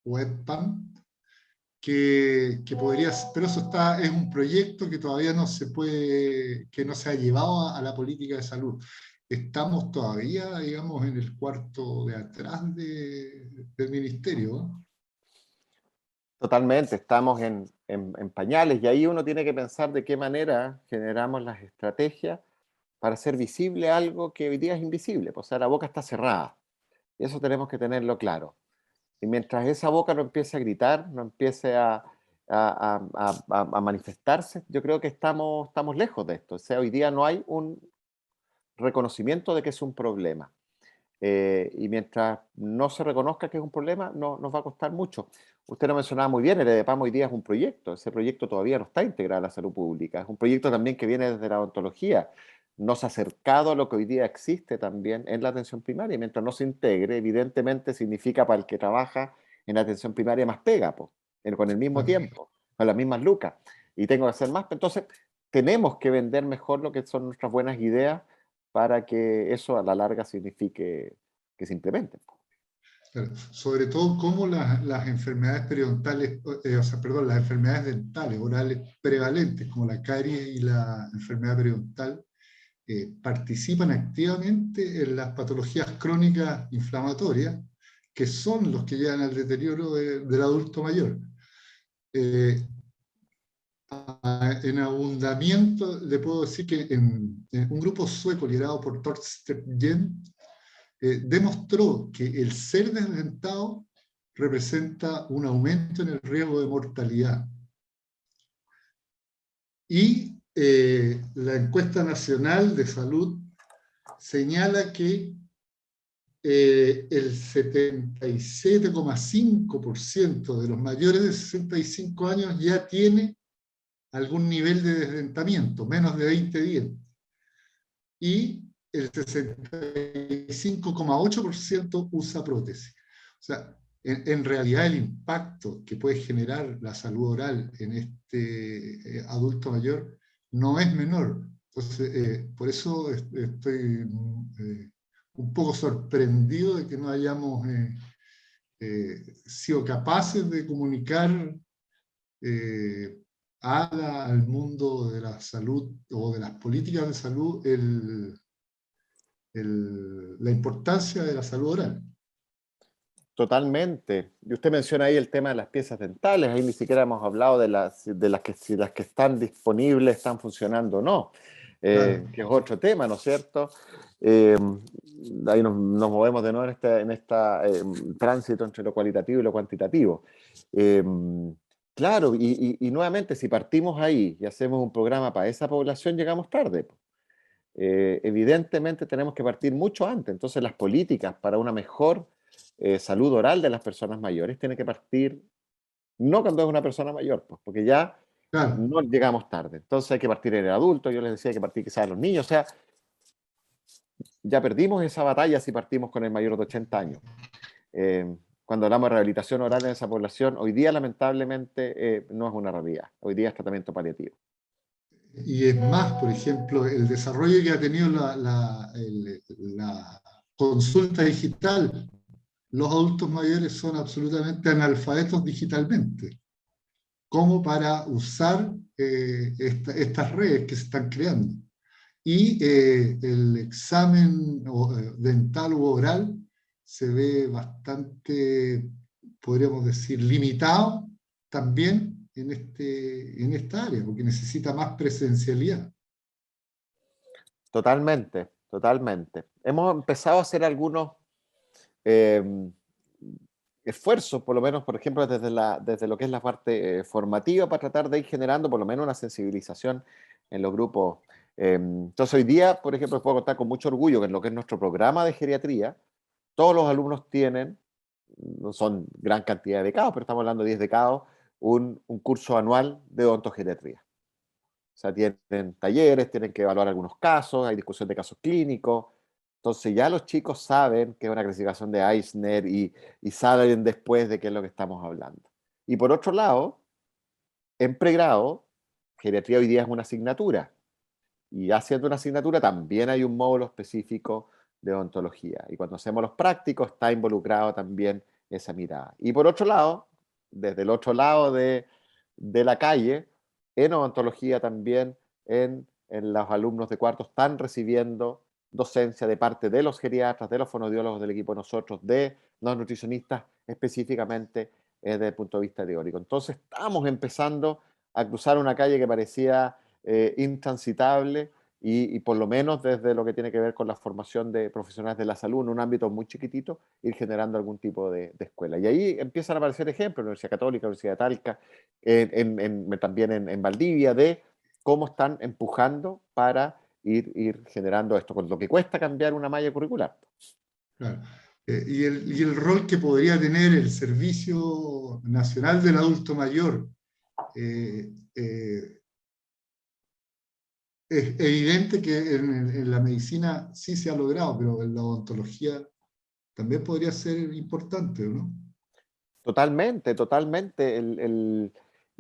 o EDPAM que podría, pero eso es un proyecto que todavía no se puede, que no se ha llevado a la política de salud. Estamos todavía, digamos, en el cuarto de atrás del ministerio. Totalmente, estamos en pañales, y ahí uno tiene que pensar de qué manera generamos las estrategias para hacer visible algo que hoy día es invisible. Pues, o sea, la boca está cerrada, y eso tenemos que tenerlo claro. Y mientras esa boca no empiece a gritar, no empiece a manifestarse, yo creo que estamos lejos de esto. O sea, hoy día no hay un reconocimiento de que es un problema. Y mientras no se reconozca que es un problema, no nos va a costar mucho. Usted lo mencionaba muy bien, el EDEPAM hoy día es un proyecto. Ese proyecto todavía no está integrado a la salud pública. Es un proyecto también que viene desde la odontología. Nos ha acercado a lo que hoy día existe también en la atención primaria. Y mientras no se integre, evidentemente significa para el que trabaja en la atención primaria más pega, po, con el mismo Claro. tiempo, con las mismas lucas. Y tengo que hacer más. Entonces, tenemos que vender mejor lo que son nuestras buenas ideas para que eso a la larga signifique que se implementen. Claro. Sobre todo cómo las enfermedades periodontales, o sea, perdón, las enfermedades dentales, orales prevalentes, como la caries y la enfermedad periodontal, participan activamente en las patologías crónicas inflamatorias, que son los que llevan al deterioro del adulto mayor. En abundamiento, le puedo decir que en un grupo sueco liderado por Torsten Jen, demostró que el ser desdentado representa un aumento en el riesgo de mortalidad. Y la encuesta nacional de salud señala que el 77,5% de los mayores de 65 años ya tiene algún nivel de desdentamiento, menos de 20 días. Y el 65,8% usa prótesis. O sea, en realidad el impacto que puede generar la salud oral en este adulto mayor no es menor. Entonces, por eso estoy un poco sorprendido de que no hayamos sido capaces de comunicar al mundo de la salud o de las políticas de salud la importancia de la salud oral. Totalmente. Y usted menciona ahí el tema de las piezas dentales, ahí ni siquiera hemos hablado de las que, si las que están disponibles están funcionando o no, Claro. que es otro tema, ¿no es cierto? Ahí nos movemos de nuevo en esta tránsito entre lo cualitativo y lo cuantitativo. Eh, claro, y nuevamente, si partimos ahí y hacemos un programa para esa población, llegamos tarde. Evidentemente tenemos que partir mucho antes, entonces las políticas para una mejor salud oral de las personas mayores tienen que partir no cuando es una persona mayor, pues, porque ya Claro. no llegamos tarde. Entonces hay que partir en el adulto, yo les decía, hay que partir quizás en los niños, o sea, ya perdimos esa batalla si partimos con el mayor de 80 años. Cuando hablamos de rehabilitación oral en esa población, hoy día lamentablemente no es una realidad, hoy día es tratamiento paliativo. Y es más, por ejemplo, el desarrollo que ha tenido la consulta digital. Los adultos mayores son absolutamente analfabetos digitalmente, como para usar estas redes que se están creando. Y el examen dental u oral se ve bastante, podríamos decir, limitado también en esta área, porque necesita más presencialidad. Totalmente, totalmente. Hemos empezado a hacer algunos eh, esfuerzos, por lo menos, por ejemplo, desde lo que es la parte formativa, para tratar de ir generando por lo menos una sensibilización en los grupos. Entonces, hoy día, por ejemplo, puedo contar con mucho orgullo que en lo que es nuestro programa de geriatría, todos los alumnos tienen, no son gran cantidad de becados, pero estamos hablando de 10 becados, un curso anual de odontogeriatría. O sea, tienen talleres, tienen que evaluar algunos casos, hay discusión de casos clínicos. Entonces ya los chicos saben que es una clasificación de Eisner y saben después de qué es lo que estamos hablando. Y por otro lado, en pregrado, geriatría hoy día es una asignatura. Y haciendo una asignatura también hay un módulo específico de odontología. Y cuando hacemos los prácticos está involucrado también esa mirada. Y por otro lado, desde el otro lado de la calle, en odontología también, en los alumnos de cuarto están recibiendo docencia de parte de los geriatras, de los fonoaudiólogos del equipo de nosotros, de los nutricionistas específicamente es desde el punto de vista teórico. Entonces estamos empezando a cruzar una calle que parecía intransitable y por lo menos desde lo que tiene que ver con la formación de profesionales de la salud en un ámbito muy chiquitito, ir generando algún tipo de escuela. Y ahí empiezan a aparecer ejemplos, Universidad Católica, Universidad de Talca, también en Valdivia, de cómo están empujando para ir generando esto, con lo que cuesta cambiar una malla curricular. Claro. Y el rol que podría tener el Servicio Nacional del Adulto Mayor. Es evidente que en la medicina sí se ha logrado, pero en la odontología también podría ser importante, ¿no? Totalmente, totalmente.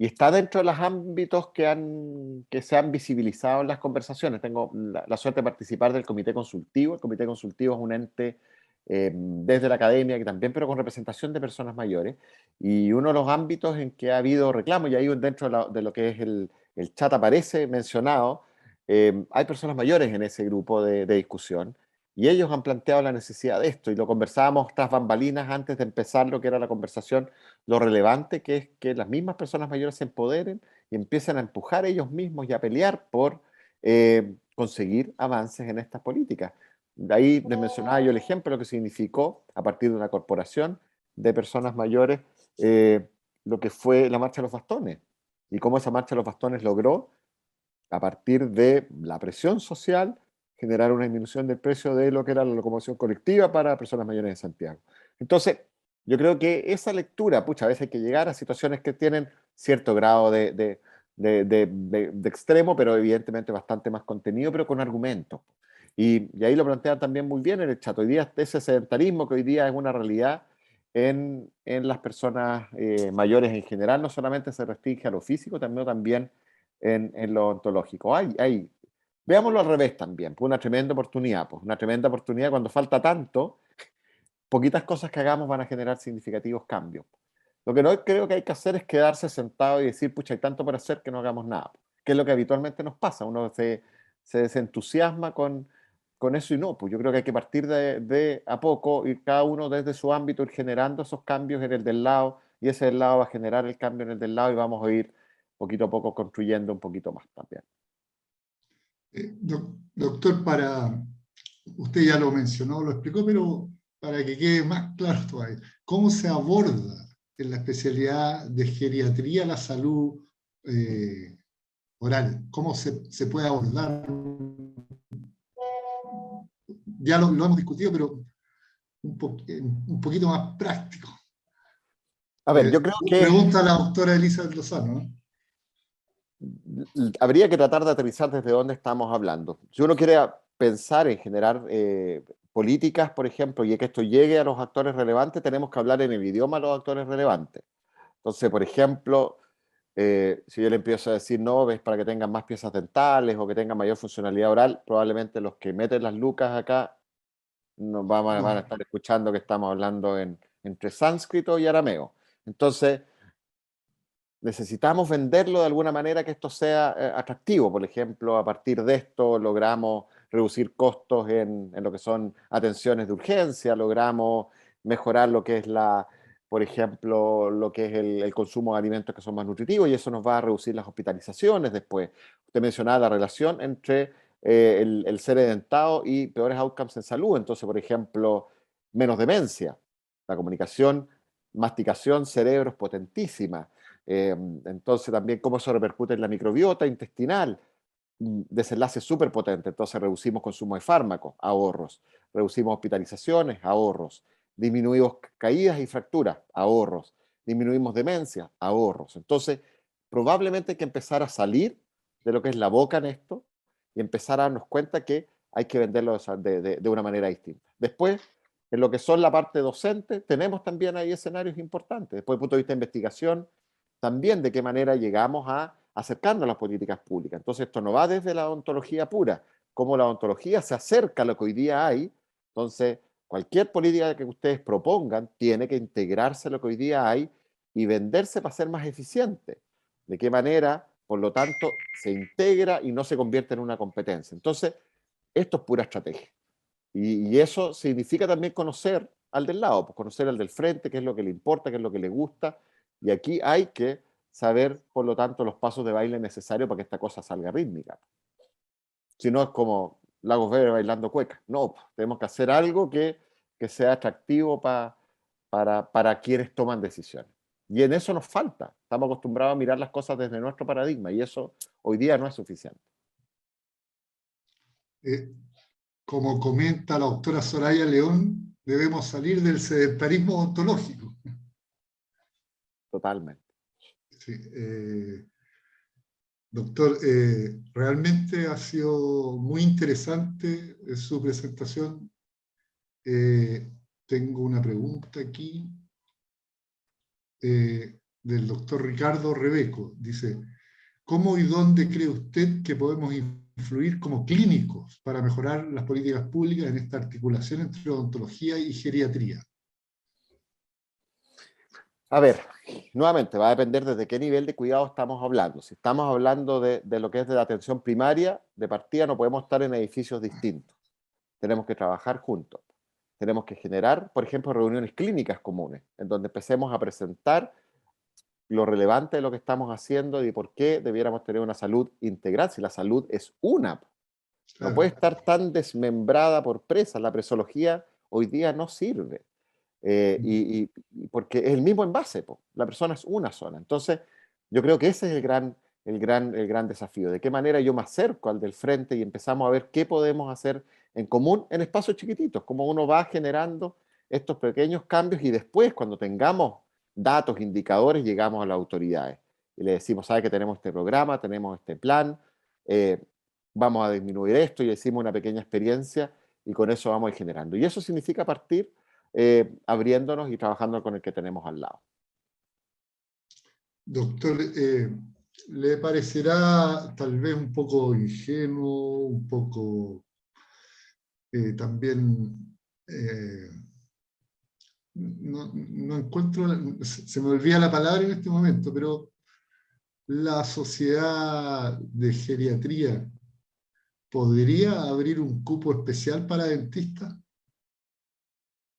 Y está dentro de los ámbitos que se han visibilizado en las conversaciones. Tengo la suerte de participar del comité consultivo. El comité consultivo es un ente desde la academia, que también, pero con representación de personas mayores. Y uno de los ámbitos en que ha habido reclamos, y ahí dentro de lo que es el chat aparece mencionado, hay personas mayores en ese grupo de discusión. Y ellos han planteado la necesidad de esto, y lo conversábamos tras bambalinas antes de empezar lo que era la conversación, lo relevante que es que las mismas personas mayores se empoderen y empiecen a empujar ellos mismos y a pelear por conseguir avances en estas políticas. De ahí les mencionaba yo el ejemplo, lo que significó a partir de una corporación de personas mayores, lo que fue la Marcha de los Bastones, y cómo esa Marcha de los Bastones logró, a partir de la presión social, generar una disminución del precio de lo que era la locomoción colectiva para personas mayores en Santiago. Entonces, yo creo que esa lectura, pucha, a veces hay que llegar a situaciones que tienen cierto grado de extremo, pero evidentemente bastante más contenido, pero con argumentos. Y ahí lo plantean también muy bien en el chat. Hoy día ese sedentarismo que hoy día es una realidad en las personas mayores en general, no solamente se restringe a lo físico, también en lo ontológico. Veámoslo al revés también, pues una tremenda oportunidad, pues una tremenda oportunidad cuando falta tanto, poquitas cosas que hagamos van a generar significativos cambios. Lo que no creo que hay que hacer es quedarse sentado y decir, pucha, hay tanto por hacer que no hagamos nada, que es lo que habitualmente nos pasa, uno se desentusiasma con eso y no, pues yo creo que hay que partir de a poco, ir cada uno desde su ámbito, ir generando esos cambios en el del lado, y ese del lado va a generar el cambio en el del lado y vamos a ir poquito a poco construyendo un poquito más también. Doctor, usted ya lo mencionó, lo explicó, pero para que quede más claro todavía, ¿cómo se aborda en la especialidad de geriatría la salud oral? ¿Cómo se puede abordar? Ya lo hemos discutido, pero un poquito más práctico. A ver, yo creo que Pregunta a la doctora Elizabeth Lozano, ¿no? habría que tratar de aterrizar desde dónde estamos hablando. Si uno quiere pensar en generar políticas, por ejemplo, y que esto llegue a los actores relevantes, tenemos que hablar en el idioma de los actores relevantes. Entonces, por ejemplo, si yo le empiezo a decir, no, ves para que tengan más piezas dentales o que tengan mayor funcionalidad oral, probablemente los que meten las lucas acá van a estar escuchando que estamos hablando entre sánscrito y arameo. Entonces, necesitamos venderlo de alguna manera que esto sea atractivo. Por ejemplo, a partir de esto logramos reducir costos en lo que son atenciones de urgencia, logramos mejorar lo que es por ejemplo, lo que es el consumo de alimentos que son más nutritivos y eso nos va a reducir las hospitalizaciones después. Usted mencionaba la relación entre el ser edentado y peores outcomes en salud. Entonces, por ejemplo, menos demencia. La comunicación, masticación, cerebro es potentísima. Entonces también cómo eso repercute en la microbiota intestinal, desenlace súper potente. Entonces reducimos consumo de fármacos, ahorros, reducimos hospitalizaciones, ahorros, disminuimos caídas y fracturas, ahorros, disminuimos demencia, ahorros. Entonces probablemente hay que empezar a salir de lo que es la boca en esto y empezar a darnos cuenta que hay que venderlo de una manera distinta. Después, en lo que son la parte docente, tenemos también ahí escenarios importantes. Después, desde el punto de vista de investigación, también de qué manera llegamos a acercarnos a las políticas públicas. Entonces, esto no va desde la ontología pura, como la ontología se acerca a lo que hoy día hay. Entonces, cualquier política que ustedes propongan tiene que integrarse a lo que hoy día hay y venderse para ser más eficiente. ¿De qué manera? Por lo tanto, se integra y no se convierte en una competencia. Entonces, esto es pura estrategia. Y eso significa también conocer al del lado, pues conocer al del frente, qué es lo que le importa, qué es lo que le gusta, y aquí hay que saber, por lo tanto, los pasos de baile necesarios para que esta cosa salga rítmica. Si no es como Lagos Verdes bailando cueca. No, pues, tenemos que hacer algo que sea atractivo para quienes toman decisiones. Y en eso nos falta. Estamos acostumbrados a mirar las cosas desde nuestro paradigma y eso hoy día no es suficiente. Como comenta la doctora Soraya León, debemos salir del sedentarismo ontológico. Totalmente. Sí, doctor, realmente ha sido muy interesante su presentación. Tengo una pregunta aquí del doctor Ricardo Rebeco. Dice, ¿cómo y dónde cree usted que podemos influir como clínicos para mejorar las políticas públicas en esta articulación entre odontología y geriatría? A ver, nuevamente va a depender desde qué nivel de cuidado estamos hablando. Si estamos hablando de lo que es de la atención primaria, de partida no podemos estar en edificios distintos. Tenemos que trabajar juntos. Tenemos que generar, por ejemplo, reuniones clínicas comunes, en donde empecemos a presentar lo relevante de lo que estamos haciendo y por qué debiéramos tener una salud integral, si la salud es una. No puede Claro. estar tan desmembrada por presas. La presología hoy día no sirve. Y porque es el mismo envase, po. La persona es una sola. Entonces, yo creo que ese es el gran desafío. De qué manera yo me acerco al del frente y empezamos a ver qué podemos hacer en común en espacios chiquititos, cómo uno va generando estos pequeños cambios y después, cuando tengamos datos, indicadores, llegamos a las autoridades y le decimos, sabe que tenemos este programa, tenemos este plan, eh, vamos a disminuir esto y decimos una pequeña experiencia y con eso vamos a ir generando. Y eso significa partir abriéndonos y trabajando con el que tenemos al lado. Doctor, ¿le parecerá tal vez un poco ingenuo, un poco también... no encuentro, se me olvida la palabra en este momento, pero la sociedad de geriatría podría abrir un cupo especial para dentistas?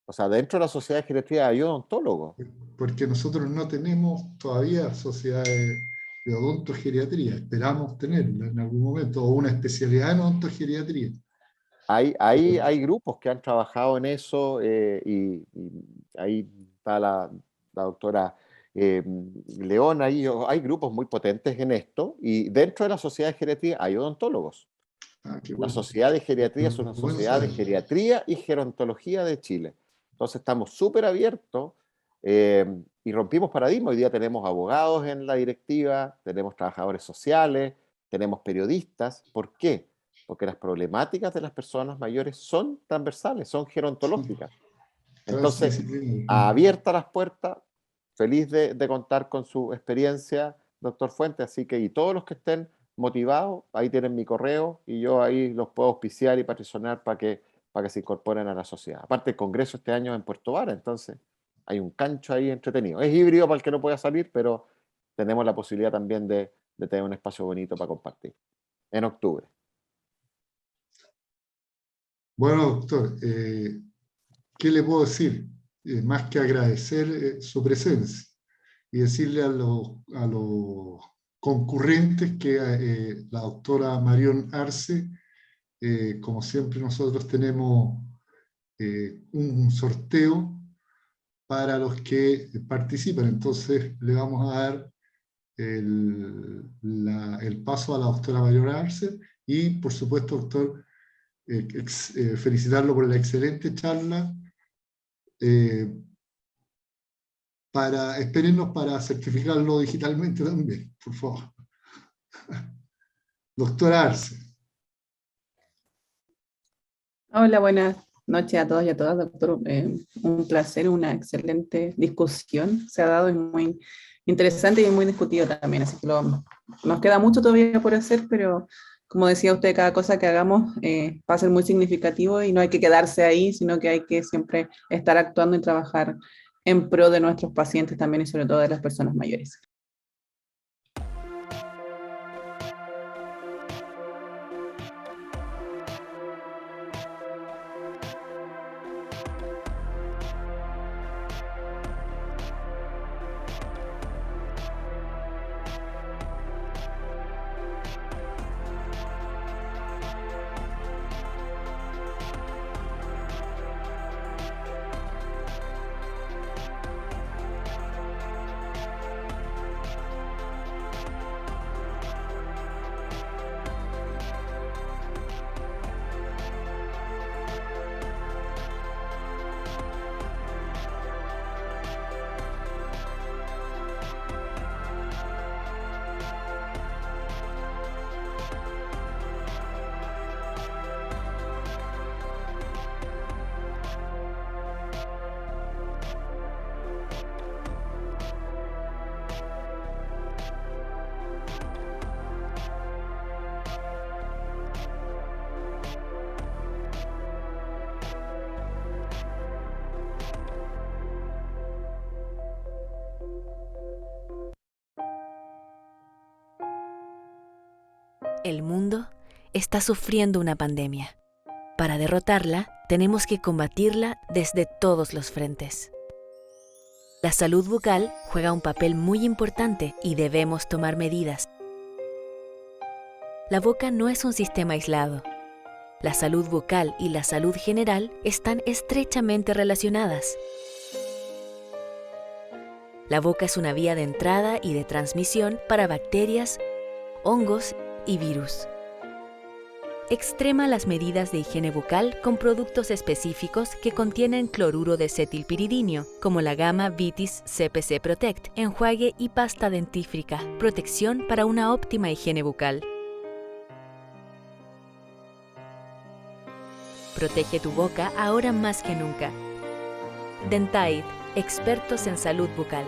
O sea, dentro de la sociedad de geriatría hay odontólogos. Porque nosotros no tenemos todavía sociedad de odontogeriatría, esperamos tenerla en algún momento, o una especialidad en odontogeriatría. Hay grupos que han trabajado en eso y ahí está la doctora León, ahí hay grupos muy potentes en esto y dentro de la sociedad de geriatría hay odontólogos. Ah, qué La bueno. Sociedad de Geriatría es una Bueno sociedad de saberlo. geriatría y gerontología de Chile. Entonces estamos súper abiertos y rompimos paradigma. Hoy día tenemos abogados en la directiva, tenemos trabajadores sociales, tenemos periodistas. ¿Por qué? Porque las problemáticas de las personas mayores son transversales, son Sí, gerontológicas. Entonces, transdisciplinario. abierta las puertas, feliz de contar con su experiencia, doctor Fuentes, así que y todos los que estén motivados, ahí tienen mi correo y yo ahí los puedo auspiciar y patrocinar para que se incorporen a la sociedad. Aparte, el congreso este año es en Puerto Vara, entonces hay un cancho ahí entretenido. Es híbrido para el que no pueda salir, pero tenemos la posibilidad también de tener un espacio bonito para compartir en octubre. Bueno, doctor, ¿qué le puedo decir? Más que agradecer su presencia y decirle a los concurrentes que la doctora Marión Arce, como siempre nosotros tenemos un sorteo para los que participan. Entonces le vamos a dar el paso a la doctora Marión Arce y, por supuesto, doctor, felicitarlo por la excelente charla. Espérennos para certificarlo digitalmente también, por favor. Doctora Arce. Hola, buenas noches a todos y a todas, doctor. Un placer, una excelente discusión se ha dado, es muy interesante y muy discutido también, así que nos queda mucho todavía por hacer, pero como decía usted, cada cosa que hagamos va a ser muy significativo y no hay que quedarse ahí, sino que hay que siempre estar actuando y trabajar en pro de nuestros pacientes también y sobre todo de las personas mayores. El mundo está sufriendo una pandemia. Para derrotarla, tenemos que combatirla desde todos los frentes. La salud bucal juega un papel muy importante y debemos tomar medidas. La boca no es un sistema aislado. La salud bucal y la salud general están estrechamente relacionadas. La boca es una vía de entrada y de transmisión para bacterias, hongos y virus. Extrema las medidas de higiene bucal con productos específicos que contienen cloruro de cetilpiridinio, como la gama Vitis CPC Protect, enjuague y pasta dentífrica, protección para una óptima higiene bucal. Protege tu boca ahora más que nunca. Dentaid, expertos en salud bucal.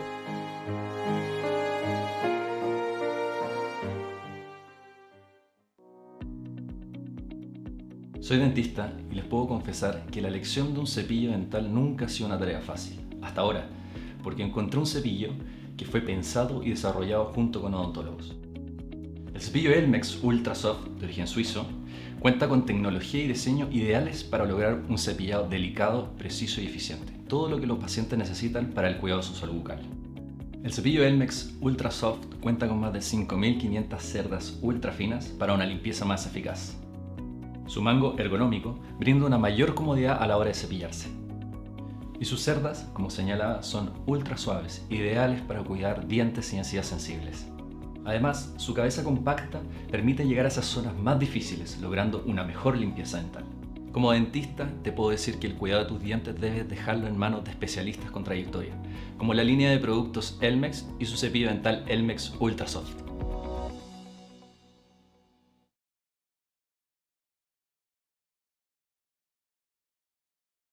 Soy dentista y les puedo confesar que la elección de un cepillo dental nunca ha sido una tarea fácil, hasta ahora, porque encontré un cepillo que fue pensado y desarrollado junto con odontólogos. El cepillo Elmex Ultra Soft, de origen suizo, cuenta con tecnología y diseño ideales para lograr un cepillado delicado, preciso y eficiente, todo lo que los pacientes necesitan para el cuidado de su salud bucal. El cepillo Elmex Ultra Soft cuenta con más de 5.500 cerdas ultra finas para una limpieza más eficaz. Su mango ergonómico brinda una mayor comodidad a la hora de cepillarse. Y sus cerdas, como señalaba, son ultra suaves, ideales para cuidar dientes y encías sensibles. Además, su cabeza compacta permite llegar a esas zonas más difíciles, logrando una mejor limpieza dental. Como dentista, te puedo decir que el cuidado de tus dientes debes dejarlo en manos de especialistas con trayectoria, como la línea de productos Elmex y su cepillo dental Elmex Ultra Soft.